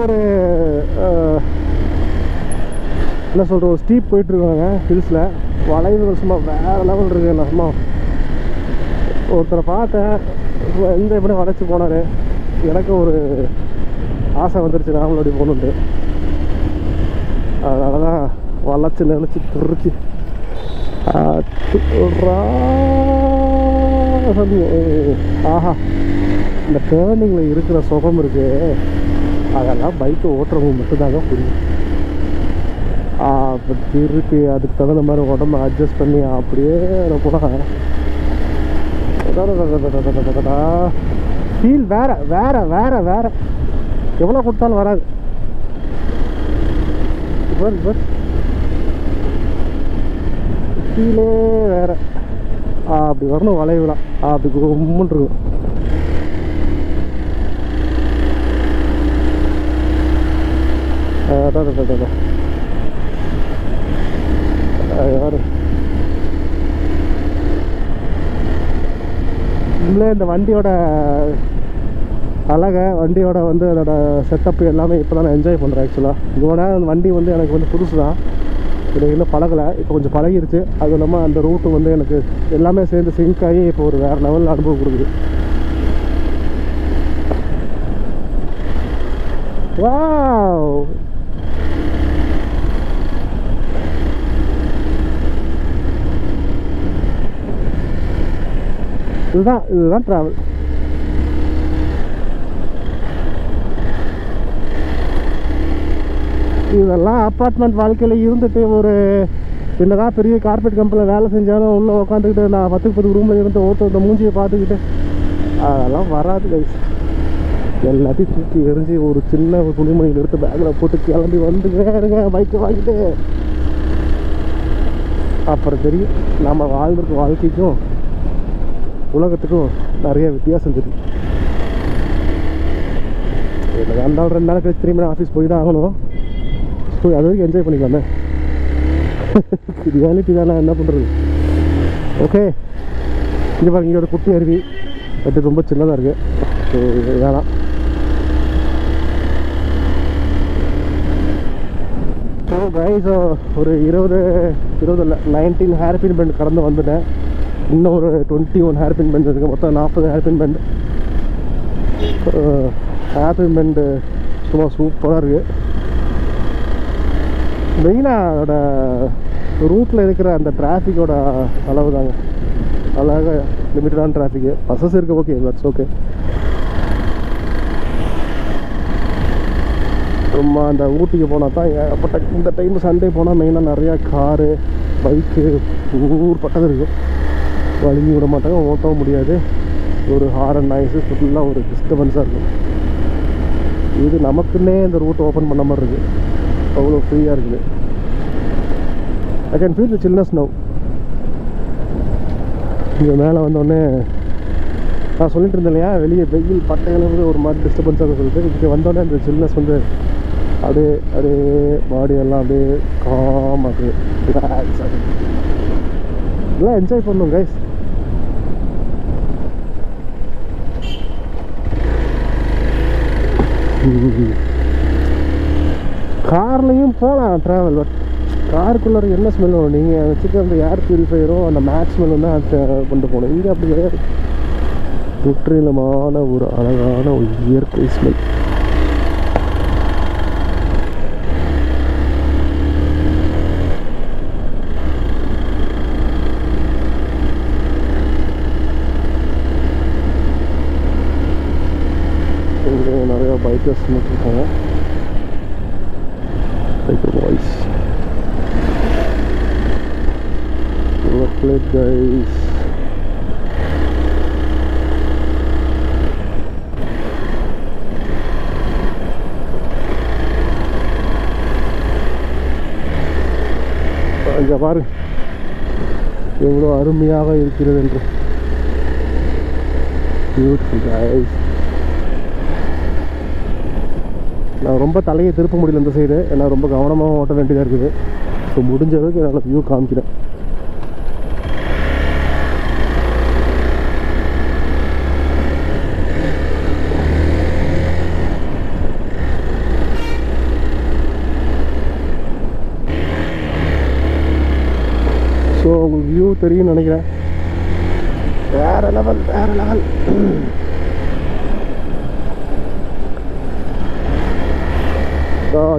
ஒரு என்ன சொல்கிற ஒரு ஸ்டீப் போயிட்டுருக்காங்க ஹில்ஸில். வளைவுகள் சும்மா வேறு லெவல் இருக்குது. நான் சும்மா ஒருத்தரை பார்த்தேன், எந்த எப்படி வளைச்சி போனார். எனக்கு ஒரு ஆசை வந்துருச்சு நாமளும் அப்படி போகணுன்ட்டு. அதனால தான் வளைச்சி நினச்சி திருச்சி ஆஹா, இந்த டேர்னிங்கில் இருக்கிற சுகம் இருக்குது. அதெல்லாம் பைக்கை ஓட்டுறவங்க மட்டும்தாங்க புரியும். அப்போ திருப்பி அதுக்கு தகுந்த மாதிரி உடம்பை அட்ஜஸ்ட் பண்ணி அப்படியே போனால் ஃபீல் வேற எவ்வளோ கொடுத்தாலும் வராது. ஃபீலே வேற. அப்படி வரணும் வளைவுலாம், அப்படி கும்முன்னு இருக்கும். இந்த வண்டியோட அழகை, வண்டியோட வந்து அதோட செட்டப் எல்லாமே இப்போ தான் நான் என்ஜாய் பண்ணுறேன். ஆக்சுவலாக இவ்வளோ அந்த வண்டி வந்து எனக்கு வந்து புதுசு தான், இது இன்னும் பழகலை. இப்போ கொஞ்சம் பழகிருச்சு. அதுவும் இல்லாமல் அந்த ரூட்டு வந்து எனக்கு எல்லாமே சேர்ந்து சிங்க் ஆகி இப்போ ஒரு வேறு லெவலில் அனுபவம் கொடுக்குது. வாவ், இதுதான் ட்ராவல். இதெல்லாம் அப்பார்ட்மெண்ட் வாழ்க்கையில் இருந்துட்டு ஒரு என்னதான் பெரிய கார்பரேட் கம்பெனியில் வேலை செஞ்சாலும் உள்ளே உட்காந்துக்கிட்டு நான் 10 ரூமில் இருந்து இந்த மூஞ்சியை பார்த்துக்கிட்டு அதெல்லாம் வராது கைஸ். எல்லாத்தையும் தூக்கி எரிஞ்சு ஒரு சின்ன துணிமணியில் எடுத்து பேக்கில் போட்டு கிளம்பி வந்துங்க பைக்கை வாங்கிட்டு அப்புறம் தெரியும் நம்ம வாழ்ந்துருக்க வாழ்க்கைக்கும் உலகத்துக்கும் நிறைய வித்தியாசம் தெரியும். எனக்கு அந்த 2 நாள் கழிச்சு திரும்பி நான் ஆஃபீஸ் போய் தான் ஆகணும். ஸோ அது வரைக்கும் என்ஜாய் பண்ணிக்கலாமே. ரியாலிட்டி தான், என்ன பண்ணுறது. ஓகே, இங்கே பாருங்க, இங்கே ஒரு குட்டி அருவி, பட் ரொம்ப சின்னதாக இருக்குது. ஸோ இது வேணாம். ஸோ கைஸ், ஒரு 20 இல்லை 19 ஹேர்பின் பெண்ட் கடந்து வந்துட்டேன். இன்னும் ஒரு 21 ஹேர்பின் பெண்ட் இருக்குது. மொத்தம் 40 ஹேர்பின் பெண்ட். ஹேர்பின் பெண்டு சும்மா சூப்பராக இருக்குது. மெயினாக அதோட ரூட்டில் இருக்கிற அந்த டிராஃபிக்கோட அளவு தாங்க, அழகாக லிமிட்டடான டிராஃபிக்கு. பஸ்ஸஸ் இருக்குது, ஓகே, தட்ஸ் ஓகே. ரொம்ப அந்த ஊட்டிக்கு போனால் தான் ஏகப்பட்ட இந்த டைம் சண்டே போனால் மெயினாக நிறையா காரு பைக்கு பட்டது இருக்கும். வலிங்கி விட மாட்டாங்க, ஓட்டவும் முடியாது. ஒரு ஹாரன் நாய்ஸு ஃபுல்லாக ஒரு டிஸ்டர்பன்ஸாக இருக்கும். இது நமக்குன்னே இந்த ரூட் ஓப்பன் பண்ண மாதிரி இருக்குது. அவ்வளோ ஃப்ரீயாக இருக்குது. I can feel the chillness now. இங்கே மேலே வந்தோடனே நான் சொல்லிட்டு இருந்தேன் இல்லையா, வெளியே வெயில் பட்டைகளுக்கு ஒரு மாதிரி டிஸ்டர்பன்ஸாக சொல்லிட்டு இங்கே வந்தோடனே அந்த சில்னஸ் வந்து அப்படியே அப்படியே பாடியெல்லாம் அப்படியே காம் ஆகுது, ரிலாக்ஸ் ஆகுது. இதெல்லாம் என்ஜாய் பண்ணணும் கைஸ். கார்லேயும் போகலாம் ட்ராவல். பட் காருக்குள்ளே என்ன ஸ்மெல் வரும்? நீங்கள் வச்சுக்க அந்த ஏர் ப்யூரிஃபையரும் அந்த மேக்ஸ் ஸ்மெல் வந்து அதை கொண்டு போகணும். இங்கே அப்படி கிடையாது. முற்றிலுமான ஒரு அழகான ஒரு இயற்கை ஸ்மெல். இங்கே நிறையா பைக்கர்ஸ் இருக்காங்க. Biker boys. Look guys. இங்கே பாரு எவ்வளோ அருமையாக இருக்கிறது என்று. Beautiful guys. நான் ரொம்ப தலையை திருப்ப முடியல இந்த சைடு, ஏன்னா ரொம்ப கவனமாக ஓட்ட வேண்டியதாக இருக்குது. ஸோ முடிஞ்ச அளவுக்கு என்னால் வியூ காமிக்கிறேன். ஸோ உங்களுக்கு வியூ தெரியும்னு நினைக்கிறேன். வேறு லெவல், வேறு லெவல்.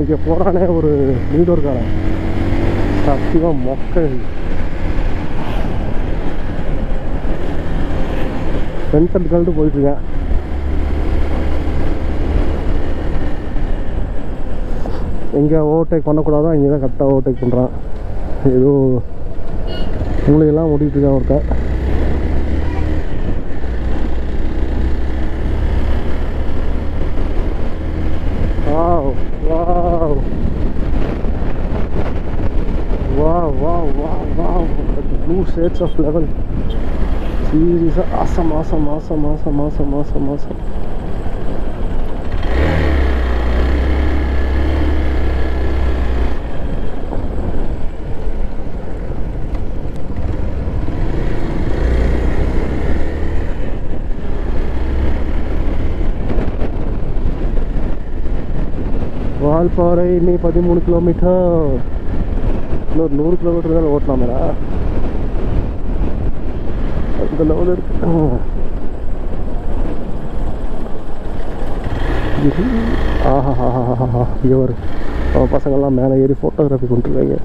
இங்கே போகிறானே ஒரு நீடோர்காரன் சத்தியமாக மொக்க சென்டர் கலந்து போயிட்டுருக்கேன். எங்கே ஓவர்டேக் பண்ணக்கூடாதோ இங்கே தான் கரெக்டாக ஓவர்டேக் பண்ணுறான். ஏதோ மூளையெல்லாம் ஓட்டிகிட்டு இருக்கான் ஒருத்தன். Wow, wow, wow, wow, wow, wow, the blue shades of level. Seriously, awesome, awesome, awesome, awesome, awesome, awesome, awesome. Valparai இன்னி 13 கிலோமீட்டர். இன்னொரு 100 கிலோமீட்டர் தான் ஓட்டலாமேடா. அந்த லெவல் இருக்கு. ஆஹா இங்கே ஒரு பசங்கள்லாம் மேலே ஏறி ஃபோட்டோகிராஃபி கொண்டுருக்காங்க.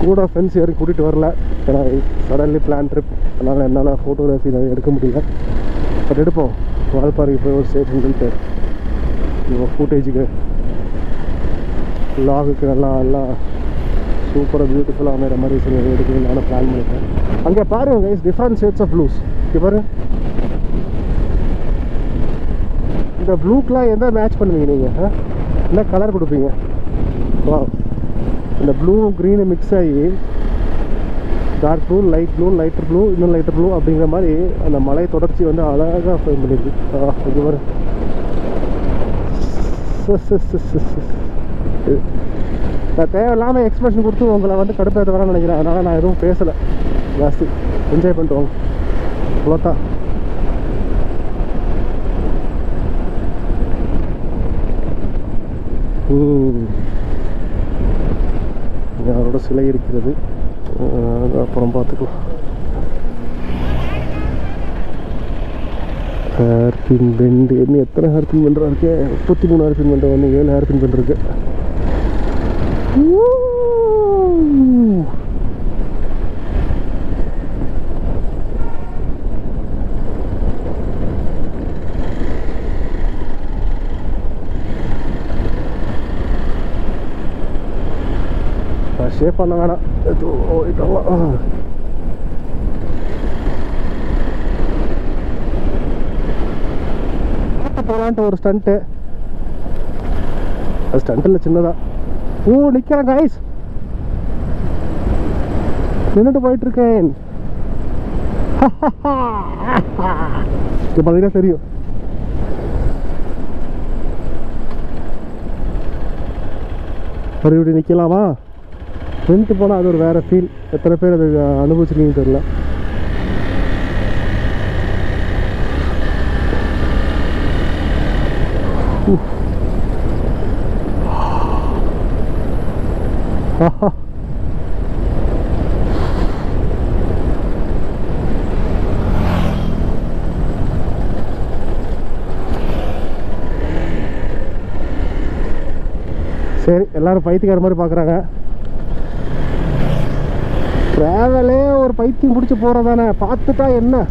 கூட ஃப்ரெண்ட்ஸ் யாரும் கூட்டிகிட்டு வரல, ஏன்னா சடன்லி பிளான் ட்ரிப். அதனால் என்னால் ஃபோட்டோகிராஃபி நிறைய எடுக்க முடியல. பட் எடுப்போம். வால்பாறைக்கு போய் ஒரு ஸ்டேஷன் ஃபுட்டேஜுக்கு லாகுக்கு நல்லா சூப்பராக பியூட்டிஃபுல்லாக அமைகிற மாதிரி சில எடுக்கணும் நானும் பிளான் பண்ணிட்டேன். அங்கே பாருங்கள் guys, different shades of blues. இங்கே பாரு, இந்த ப்ளூக்கெலாம் எந்த மேட்ச் பண்ணுவீங்க நீங்கள்? என்ன கலர் கொடுப்பீங்க? வா, இந்த ப்ளூ க்ரீனு மிக்ஸ் ஆகி dark blue, light blue, lighter blue, இன்னும் லைட்டர் ப்ளூ அப்படிங்கிற மாதிரி அந்த மலை தொடர்ச்சி வந்து அழகாக ஃப்ரேம் பண்ணியிருக்கு. இங்கே பாரு, நான் தேவையில்லாமல் எக்ஸ்பிரஷன் கொடுத்து உங்களை வந்து கடுப்பேற்ற வரேன்னு நினைக்கிறேன். அதனால் நான் எதுவும் பேசலை ஜாஸ்தி. என்ஜாய் பண்ணிட்டு வாங்க, அவ்வளோதான். யாரோட சிலை இருக்கிறது, அப்புறம் பார்த்துக்கலாம். ஹேர்பின் பெண்டு இன்னும் எத்தனை ஹேர்பின் பெண்டாக இருக்கு? 33 ஹேர்பின் பெண்டு வந்து 7 ஹேர்பின் பெண்டு இருக்கு. ஷேப் பண்ண வேணாம், ஓடிட்டோம். போகலான்ட்டு ஒரு ஸ்டண்ட்டு, அது ஸ்டண்ட்டில் சின்னதா. நிற்கிறேன் கைஸ், நின்றுட்டு போயிட்டுருக்கேன். இப்போ பார்த்தீங்கன்னா தெரியும். மறுபடியும் நிற்கலாமா? நின்றுட்டு போனால் அது ஒரு வேறு ஃபீல். எத்தனை பேர் அது அனுபவிச்சிருக்கீங்கன்னு தெரியல. சரி, எல்லாரும் பைத்தியக்கார மாதிரி பார்க்குறாங்க. ட்ராவலே ஒரு பைத்தியம் பிடிச்சி போகிறதானே, பார்த்துட்டா என்ன.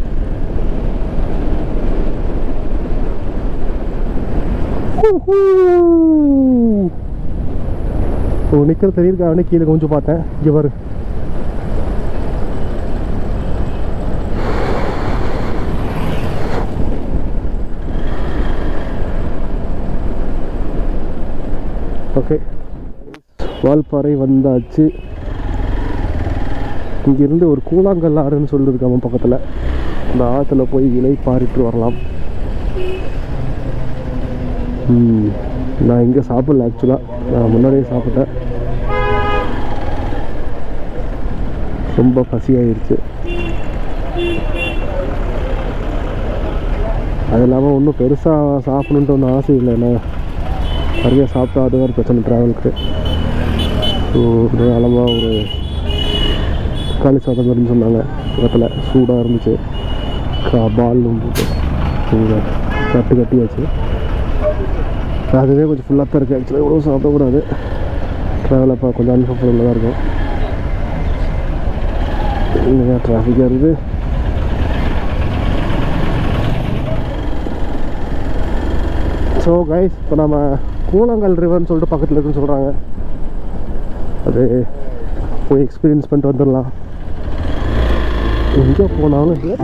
நிற்கிற தெரியிருக்கா? அவனே கீழே கொஞ்சம் பார்த்தேன். இங்கே பாரு, ஓகே. வால்பாறை வந்தாச்சு. இங்கேருந்து ஒரு கூழாங்கல் ஆறுன்னு சொல்லியிருக்காம பக்கத்தில், அந்த ஆற்றுல போய் இலை பாரிட்டு வரலாம். நான் இங்கே சாப்பிடல, ஆக்சுவலாக நான் முன்னாடியே சாப்பிட்டேன். ரொம்ப பசியாயிருச்சு. அது இல்லாமல் ஒன்றும் பெருசாக சாப்பிடணுன்ட்டு ஒன்றும் ஆசை இல்லை. என்ன நிறைய சாப்பிட்டா அது ஒரு பிரச்சனை ட்ராவலுக்கு. ஸோ அளவாக ஒரு தக்காளி சாதம் வரும்னு சொன்னாங்க பக்கத்தில், சூடாக இருந்துச்சு. பால் போட்டு கட்டியாச்சு. அதுவே கொஞ்சம் ஃபுல்லாக தான் இருக்குது. ஆக்சுவலாக எவ்வளோ சாப்பிடக்கூடாது, ட்ராவல் அப்போ கொஞ்சம் அன்கம்ஃபர்டபுளாக தான் இருக்கும். நிறையா டிராஃபிக்காக இருக்குது. ஸோ கைஸ், இப்போ நம்ம கூழாங்கல் ரிவர்னு சொல்லிட்டு பக்கத்தில் இருக்குன்னு சொல்கிறாங்க. அது போய் எக்ஸ்பீரியன்ஸ் பண்ணிட்டு வந்துடலாம். எங்கே போனாலும் இல்லை.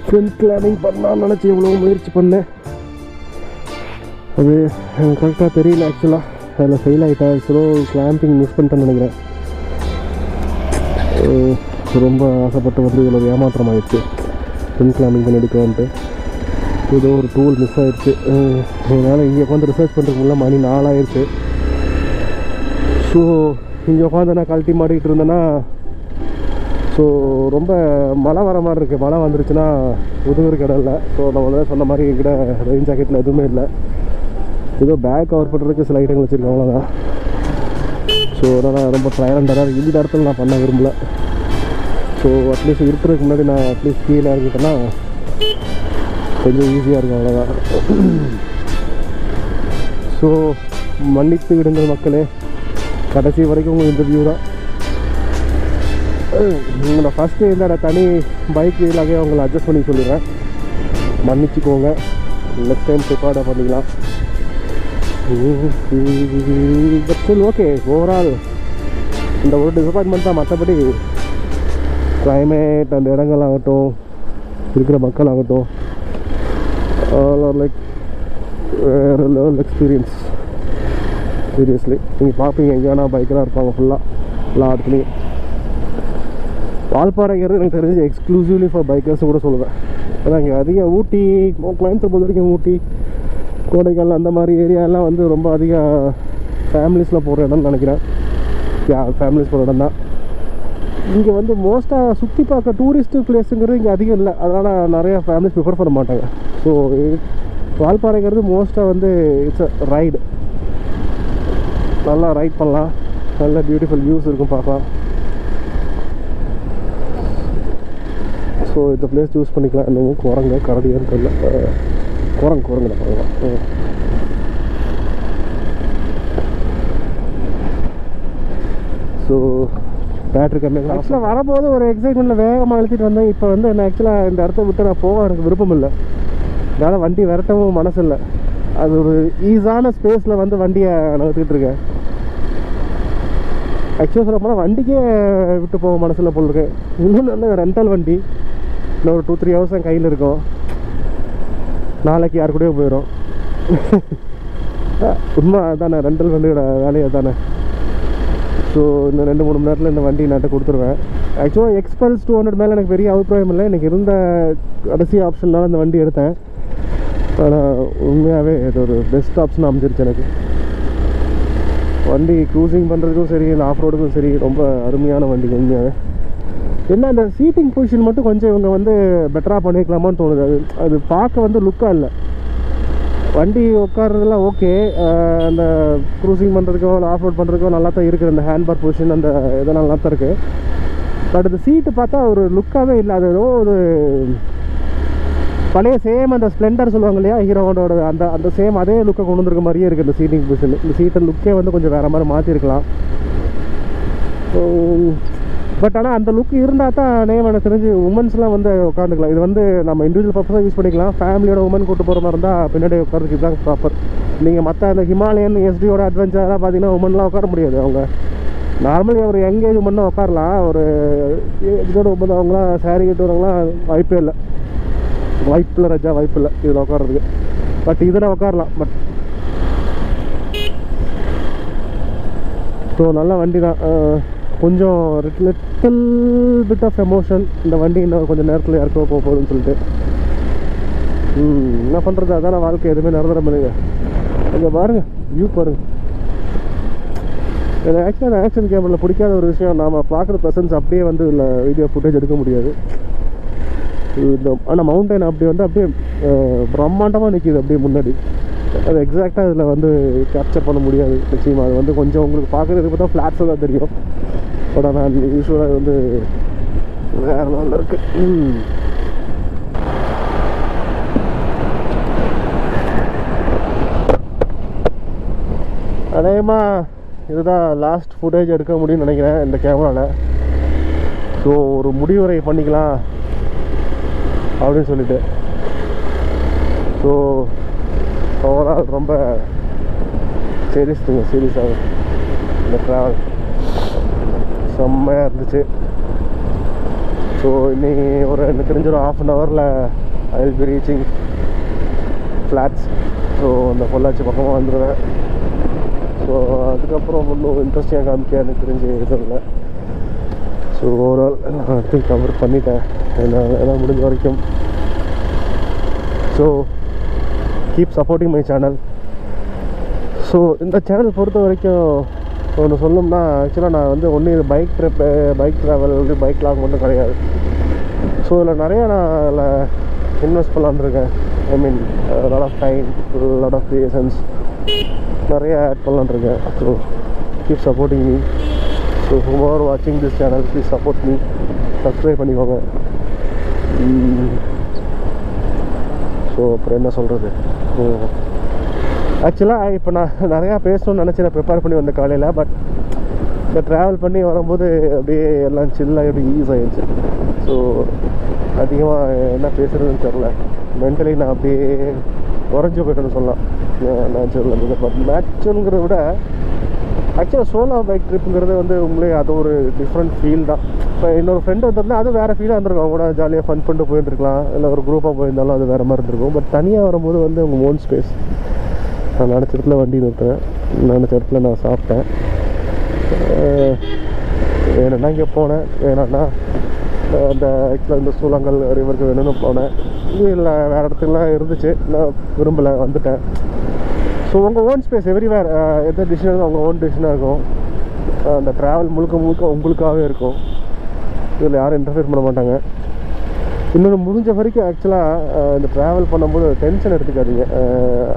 ஃப்ரண்ட் கிளாம்பிங் பண்ணலான்னு நினச்சி எவ்வளோ முயற்சி பண்ணேன். அது எனக்கு கரெக்டாக தெரியல. ஆக்சுவலாக அதில் ஃபெயில் ஆகிட்டேன். ஸ்லோ கிளாம்பிங் மிஸ் பண்ணிட்டேன்னு நினைக்கிறேன். ரொம்ப ஆசைப்பட்டு வந்து இவ்வளோ ஏமாற்றம் ஆகிடுச்சு. ஃப்ரண்ட் கிளாம்பிங் பண்ணி எடுக்கலான்ட்டு ஏதோ ஒரு டூல் மிஸ் ஆகிடுச்சு. அதனால் இங்கே உட்காந்து ரிசர்ச் பண்ணுறதுக்குள்ள மணி 4 ஆகிடுச்சு. ஸோ இங்கே உட்காந்து நான் கழட்டி மாட்டிக்கிட்டு இருந்தேன்னா, ஸோ ரொம்ப மழை வர மாதிரி இருக்குது. மழை வந்துருச்சுன்னா உதவுறதுக்கு இடம் இல்லை. ஸோ நான் வந்து சொன்ன மாதிரி என்கிட்ட ரெயின் ஜாக்கெட்டில் எதுவுமே இல்லை. ஏதோ பேக் கவர் பண்ணுறதுக்கு சில ஐட்டங்கள் வச்சுருக்கேன், அவ்வளோதான். ஸோ அதனால் ரொம்ப ட்ரையல் அண்ட் எரர் இந்த இடத்துல நான் பண்ண விரும்பலை. ஸோ அட்லீஸ்ட் இருக்கிறதுக்கு முன்னாடி நான் அட்லீஸ்ட் கீழே இறங்கிட்டேன்னா கொஞ்சம் ஈஸியாக இருக்கும், அவ்வளோதான். ஸோ மன்னித்து விடுங்கள் மக்களே, கடைசி வரைக்கும் உங்களுக்கு இந்த வியூ தான். உங்களை ஃபஸ்ட்டு இந்த தனி பைக் வீலாகவே அவங்களை அட்ஜஸ்ட் பண்ணி சொல்லிடுறேன், மன்னிச்சிக்கோங்க. நெக்ஸ்ட் டைம் ப்ரிப்பேர்டாக பண்ணிக்கலாம். But still okay. ஓவரால் இந்த ஒரு டிசப்பாயின்மெண்ட் தான். மற்றபடி கிளைமேட், அந்த இடங்கள் ஆகட்டும், இருக்கிற மக்கள் ஆகட்டும், ஆல் ஆர் லைக் வேறு லெவல் எக்ஸ்பீரியன்ஸ். சீரியஸ்லி நீங்கள் பார்ப்பீங்க, எங்கேயானா பைக்கெலாம் இருப்பாங்க ஃபுல்லாக எல்லா இடத்துலையும். வால்பாறைங்கிறது எனக்கு தெரிஞ்சு எக்ஸ்க்ளூசிவ்லி ஃபார் பைக்கர்ஸ் கூட சொல்லுவேன். ஏன்னா இங்கே அதிகம் ஊட்டி, கோயம்புத்தூர் பொறுத்த வரைக்கும் ஊட்டி, கோடைக்கால் அந்த மாதிரி ஏரியாலாம் வந்து ரொம்ப அதிக ஃபேமிலிஸில் போகிற இடம்னு நினைக்கிறேன். ஃபேமிலிஸ் போகிற இடம் தான். இங்கே வந்து மோஸ்ட்டாக சுற்றி பார்க்க டூரிஸ்ட்டு பிளேஸுங்கிறது இங்கே அதிகம் இல்லை. அதனால் நிறையா ஃபேமிலிஸ் ப்ரிஃபர் பண்ண மாட்டாங்க. ஸோ வால்பாறைங்கிறது மோஸ்ட்டாக வந்து இட்ஸ் அ ரைடு. நல்லா ரைட் பண்ணலாம், நல்ல பியூட்டிஃபுல் வியூஸ் இருக்கும், பார்க்கலாம். ஸோ இந்த பிளேஸ் சூஸ் பண்ணிக்கலாம். என்னமோ குரங்க கரடியான்னு தெரியல, குரங்கு தான் பார்க்கலாம். ஸோ பேட்ரி கம்மியாக ஆக்சுவலாக வரும்போது ஒரு எக்ஸைட்மெண்ட்டில் வேகமாக அழுத்திட்டு வந்தேன். இப்போ வந்து என்ன ஆக்சுவலாக இந்த இடத்த விட்டு நான் போக எனக்கு விருப்பம் இல்லை. அதனால் வண்டி விரட்டவும் மனசு இல்லை. அது ஒரு ஈஸான ஸ்பேஸில் வந்து வண்டியை நகர்த்திட்டு இருக்கேன். ஆக்சுவலாக சொல்ல போனால் வண்டிக்கே விட்டு போக மனசில் போல் இருக்கு. இன்னொன்று வந்து ரெண்டல் வண்டி, இன்னும் ஒரு 2-3 ஹவர்ஸ் தான் கையில் இருக்கும். நாளைக்கு யார் கூடயோ போயிடும். உண்மை தானே, ரெண்டல் வண்டியோட வேலையை தானே. ஸோ இன்னும் 2-3 மணி நேரத்தில் இந்த வண்டி நாட்டை கொடுத்துருவேன். ஆக்சுவலாக எக்ஸ்பல்ஸ் 200 மேலே எனக்கு பெரிய அபிப்பிராயம் இல்லை. எனக்கு இருந்த கடைசி ஆப்ஷன்னால இந்த வண்டி எடுத்தேன். ஆனால் உண்மையாகவே இது ஒரு பெஸ்ட் ஆப்ஷன் அமைஞ்சிருச்சு எனக்கு. வண்டி க்ரூசிங் பண்ணுறதுக்கும் சரி, இந்த ஆஃப் ரோடுக்கும் சரி, ரொம்ப அருமையான வண்டி உண்மையாகவே. என்ன அந்த சீட்டிங் பொசிஷன் மட்டும் கொஞ்சம் இவங்க வந்து பெட்டராக பண்ணிக்கலாமான்னு தோணுது. அது பார்க்க வந்து லுக்காக இல்லை. வண்டி உட்கார்றதுலாம் ஓகே, அந்த க்ரூசிங் பண்ணுறதுக்கோ ஆஃப் ரோட் பண்ணுறதுக்கோ நல்லா தான் இருக்குது. அந்த ஹேண்ட்பார் பொசிஷன் அந்த இதெல்லாம் நல்லா தான் இருக்குது. பட் அந்த சீட்டு பார்த்தா ஒரு லுக்காகவே இல்லை. அது ஏதோ ஒரு பழைய சேம் அந்த ஸ்ப்ளெண்டர் சொல்லுவாங்க இல்லையா, ஹீரோவோட அந்த சேம் அதே லுக்கை கொண்டு வந்துருக்க மாதிரியே இருக்குது இந்த சீட்டிங் பொசிஷன். இந்த சீட்டை லுக்கே வந்து கொஞ்சம் வேறு மாதிரி மாற்றிருக்கலாம். பட் ஆனால் அந்த லுக் இருந்தால் தான் எனக்கு தெரிஞ்சு உமன்ஸ்லாம் வந்து உட்காந்துக்கலாம். இது வந்து நம்ம இண்டிவிஜுவல் பர்பஸாக யூஸ் பண்ணிக்கலாம். ஃபேமிலியோட உமன் கூட்டு போகிற மாதிரி இருந்தால் பின்னாடி உட்காரதுக்கு இதுதான் ப்ராப்பர். நீங்கள் மற்ற அந்த ஹிமாலயன் எஸ்டியோட அட்வென்ச்சர்லாம் பார்த்தீங்கன்னா உமன்லாம் உட்கார முடியாது. அவங்க நார்மலி ஒரு யங் ஏஜ் உமன்னா உட்காரலாம். ஒரு இதோட உமன் அவங்களாம் சேரீ கட்டு வரவங்களாம் வாய்ப்பே இல்லை. வாய்ப்பில்லை ரஜா, வாய்ப்பில்லை இதில் உட்காரதுக்கு. பட் இதில் உட்காரலாம். பட் ஸோ நல்ல வண்டி தான். கொஞ்சம் லிட்டில் பிட் ஆஃப் எமோஷன். இந்த வண்டி இன்னும் கொஞ்சம் நேரத்தில் யாருக்கோ போக போகுதுன்னு சொல்லிட்டு என்ன பண்ணுறது, அதான வாழ்க்கை. எதுவுமே நிரந்தரம் பண்ணுங்க. கொஞ்சம் பாருங்கள், வியூ பாருங்கள். எனக்கு ஆக்சுவலாக ஆக்ஷன் கேமரில் பிடிக்காத ஒரு விஷயம், நாம் பார்க்குற ப்ரெசன்ஸ் அப்படியே வந்து இல்லை வீடியோ ஃபுட்டேஜ் எடுக்க முடியாது. இந்த ஆனால் மவுண்டைன் அப்படி வந்து அப்படியே பிரம்மாண்டமாக நிற்கிது அப்படியே முன்னாடி. அது எக்ஸாக்டாக இதில் வந்து கேப்சர் பண்ண முடியாது நிச்சயமாக. அது வந்து கொஞ்சம் உங்களுக்கு பார்க்குறதுக்கு பார்த்தா ஃப்ளாட்ஸாக தான் தெரியும். பட் ஆனால் யூஸ்வலாக வந்து வேறு லெவலில் இருக்குது. அதேமாக இதுதான் லாஸ்ட் ஃபுட்டேஜ் எடுக்க முடியும்னு நினைக்கிறேன் இந்த கேமராவில். ஸோ ஒரு முடிவுரை பண்ணிக்கலாம் அப்படின்னு சொல்லிட்டு. ஸோ ஓவரால் ரொம்ப சீரியஸாக இந்த ட்ராவல் செம்மையாக இருந்துச்சு. ஸோ இன்னைக்கு எனக்கு தெரிஞ்ச ஒரு 1/2 ஹவரில் I will be reaching flats. So அந்த பொள்ளாச்சி பக்கமாக வந்துடுவேன். ஸோ அதுக்கப்புறம் ஒன்றும் இன்ட்ரெஸ்டிங்காக காமிக்க எனக்கு தெரிஞ்சு எதுவும் இல்லை. ஸோ ஓவரால் எல்லாத்தையும் கவர் பண்ணிட்டேன் எல்லாம் முடிஞ்ச வரைக்கும். So keep supporting my channel. So இந்த சேனல் பொறுத்த வரைக்கும் ஒன்று சொல்லணும்னா, ஆக்சுவலாக நான் வந்து ஒன்று இது bike trip, bike travel, bike log மட்டும் கிடையாது. ஸோ இதில் நிறையா நான் அதில் இன்வெஸ்ட் பண்ணலான்னு இருக்கேன். I mean lot of time, lot of patience நிறைய ஆட் பண்ணலான்னு இருக்கேன். So keep supporting me. So whoever வாட்சிங் this channel please support me. Subscribe பண்ணிக்கோங்க. ஸோ அப்புறம் என்ன சொல்கிறது, ஆக்சுவலாக இப்போ நான் நிறையா பேசணும்னு நினச்சி நான் ப்ரிப்பேர் பண்ணி வந்தேன் காலையில். பட் இந்த ட்ராவல் பண்ணி வரும்போது அப்படியே எல்லாம் சில்லாக எப்படி ஈஸ் ஆகிடுச்சு. ஸோ அதிகமாக என்ன பேசுகிறதுன்னு தெரில. மென்டலி நான் அப்படியே உறைஞ்சி போய்ட்டேன்னு சொல்லலாம் நேச்சுரல். பட் நேச்சுரல்ங்கிறத விட ஆக்சுவலாக சோலோ பைக் ட்ரிப்புங்கிறது வந்து உங்களே அது ஒரு டிஃப்ரெண்ட் ஃபீல் தான். இப்போ இன்னொரு ஃப்ரெண்டு வந்திருந்தா அது வேறு ஃபீலாக இருந்திருக்கும். அவங்க கூட ஜாலியாக ஃபன் பண்ணிட்டு போயிருந்துருக்கலாம், இல்லை ஒரு குரூப்பாக போயிருந்தாலும் அது வேறு மாதிரி இருந்திருக்கும். பட் தனியாக வரும்போது வந்து உங்கள் ஓன் ஸ்பேஸ். நான் நினச்ச இடத்துல வண்டி நிறுத்துறேன், நினச்ச இடத்துல நான் சாப்பிட்டேன். வேணும்னா இங்கே போனேன், வேணான்னா அந்த ஆக்சுவலாக இந்த சூளங்கல் ரிவருக்கு வேணும்னு போனேன். இல்லை வேறு இடத்துக்குலாம் இருந்துச்சு, நான் விரும்பலை, வந்துட்டேன். ஸோ உங்கள் ஓன் ஸ்பேஸ் எவ்ரிவேர். எந்த டிசிஷன் இருக்கும் உங்கள் ஓன் டிசிஷனாக இருக்கும். அந்த ட்ராவல் முழுக்க உங்களுக்காகவே இருக்கும். இதில் யாரும் இன்டர்ஃபியர் பண்ண மாட்டாங்க. இன்னொன்று முடிஞ்ச வரைக்கும் ஆக்சுவலாக இந்த ட்ராவல் பண்ணும்போது டென்ஷன் எடுத்துக்காதீங்க.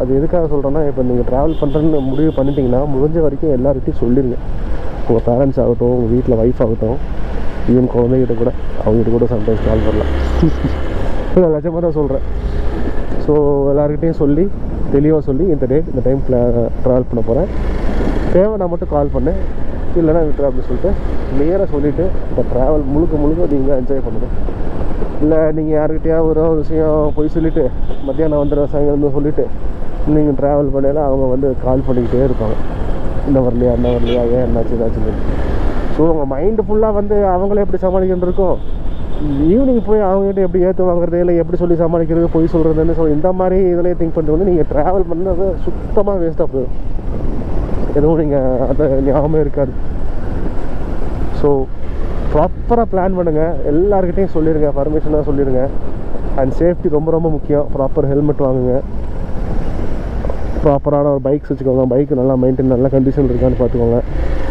அது எதுக்காக சொல்கிறேன்னா, இப்போ நீங்கள் ட்ராவல் பண்ணுறேன்னு முடிவு பண்ணிட்டீங்கன்னா முடிஞ்ச வரைக்கும் எல்லார்கிட்டையும் சொல்லிடுங்க. உங்கள் பேரண்ட்ஸ் ஆகட்டும், உங்கள் வீட்டில் ஒய்ஃப் ஆகட்டும், ஈவன் குழந்தைகிட்ட கூட, அவங்ககிட்ட கூட சம்டைம்ஸ் கால் பண்ணலாம். இல்லை லட்சமாக தான் சொல்கிறேன். ஸோ எல்லாருக்கிட்டையும் சொல்லி தெளிவாக சொல்லி இந்த டைம் ட்ராவல் பண்ண போகிறேன், தேவைன்னா மட்டும் கால் பண்ணேன், இல்லைனா விட்டுரு அப்படின்னு சொல்லிட்டு கிளியராக சொல்லிவிட்டு இந்த ட்ராவல் முழுக்க நீங்கள் என்ஜாய் பண்ணணும். இல்லை நீங்கள் யாருக்கிட்டையா ஒரு விஷயம் போய் சொல்லிவிட்டு மத்தியானம் வந்துடுற சாயங்காலம் சொல்லிவிட்டு நீங்கள் ட்ராவல் பண்ணல அவங்க வந்து கால் பண்ணிக்கிட்டே இருப்பாங்க, இன்னும் வரலையா ஏன் என்னாச்சு ஏதாச்சுன்னு. ஸோ உங்கள் மைண்டு ஃபுல்லாக வந்து அவங்களே எப்படி சமாளிக்கிட்டு இருக்கோம், ஈவினிங் போய் அவங்ககிட்ட எப்படி ஏற்று வாங்குறது, இல்லை எப்படி சொல்லி சமாளிக்கிறது, போய் சொல்கிறதுன்னு. ஸோ இந்த மாதிரி இதிலே திங்க் பண்ணிட்டு வந்து நீங்கள் ட்ராவல் பண்ணது சுத்தமாக வேஸ்ட்டாக போயிடும். எதுவும் நீங்கள் அதை ஞாபகம் இருக்காது. ஸோ ப்ராப்பராக பிளான் பண்ணுங்கள், எல்லாருக்கிட்டையும் சொல்லிடுங்க, பர்மிஷனாக சொல்லிடுங்க. அண்ட் சேஃப்டி ரொம்ப முக்கியம். ப்ராப்பர் ஹெல்மெட் வாங்குங்க, ப்ராப்பரான ஒரு பைக்ஸ் வச்சுக்கோங்க, பைக்கு நல்லா மெயின்டைன், நல்ல கண்டிஷன் இருக்கான்னு பார்த்துக்கோங்க.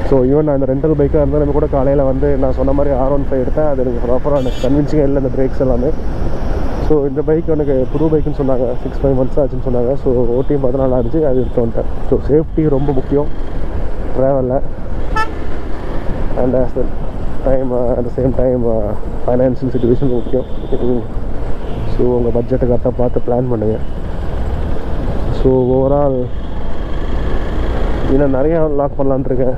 ஸோ ஈவன் நான் அந்த ரெண்டல் பைக்காக இருந்தால் நம்ம கூட காலையில் வந்து நான் சொன்ன மாதிரி R15 எடுத்தேன். அது எனக்கு ப்ராப்பராக எனக்கு கன்வின்சிங்காக இல்லை, இந்த பிரேக்ஸ் எல்லாமே. ஸோ இந்த பைக் எனக்கு புது பைக்குன்னு சொன்னாங்க, 6-5 months ஆச்சுன்னு சொன்னாங்க. ஸோ ஓட்டியும் 14 இருந்துச்சு, அது எடுத்து வந்துட்டேன். ஸோ சேஃப்டி ரொம்ப முக்கியம் ட்ராவலில். And at the same time financial situation முக்கியம். ஸோ உங்கள் பட்ஜெட்டை கரெக்டாக பார்த்து பிளான் பண்ணுங்கள். ஸோ ஓவரால் இன்னும் நிறையா லாக் பண்ணலான் இருக்கேன்.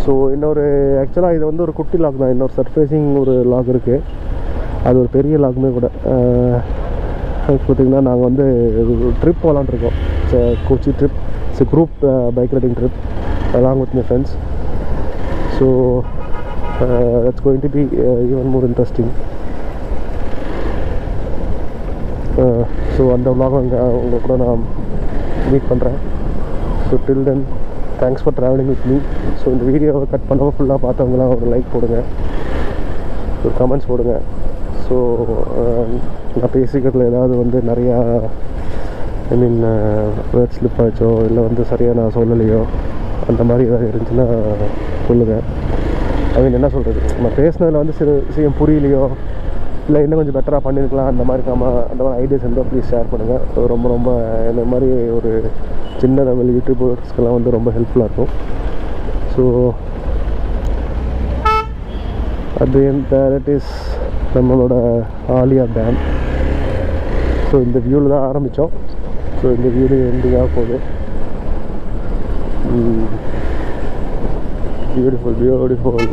ஸோ இன்னொரு ஆக்சுவலாக இது வந்து ஒரு குட்டி லாக் தான், இன்னொரு சர்ஃபேஸிங் ஒரு லாக் இருக்குது, அது ஒரு பெரிய லாக்குமே கூட. பார்த்திங்கன்னா நாங்கள் வந்து ட்ரிப் போகலான்ட்ருக்கோம், Kochi trip, it's group bike riding trip along with my friends. So that's going to be even more interesting. So அந்த vlog உங்கள் கூட நான் மீட் பண்ணுறேன். So till then thanks for travelling with me. So இந்த வீடியோவை கட் பண்ணாமல் ஃபுல்லாக பார்த்தவங்களாம் ஒரு லைக் போடுங்க, ஒரு கமெண்ட்ஸ் போடுங்க. ஸோ நான் பேசிக்கிறதுல ஏதாவது வந்து நிறையா வேர்ட் ஸ்லிப் ஆச்சோ, இல்லை வந்து சரியாக நான் சொல்லலையோ, அந்த மாதிரி ஏதாவது இருந்துச்சுன்னா சொல்லுங்கள். என்ன சொல்கிறது, நான் பேசினதில் வந்து சில விஷயம் புரியலையோ, இல்லை இன்னும் கொஞ்சம் பெட்டராக பண்ணியிருக்கலாம், அந்த மாதிரி ஐடியாஸ் இருந்தால் ப்ளீஸ் ஷேர் பண்ணுங்கள். ரொம்ப இந்த மாதிரி ஒரு சின்ன லெவல் யூடியூபர்ஸ்க்கெல்லாம் வந்து ரொம்ப ஹெல்ப்ஃபுல்லாக இருக்கும். ஸோ தட் இஸ் நம்மளோட ஆலியா டேம். ஸோ இந்த வியூவில் தான் ஆரம்பித்தோம். ஸோ இந்த வியூ எண்டிங்காக போகுது. பியூட்டிஃபுல்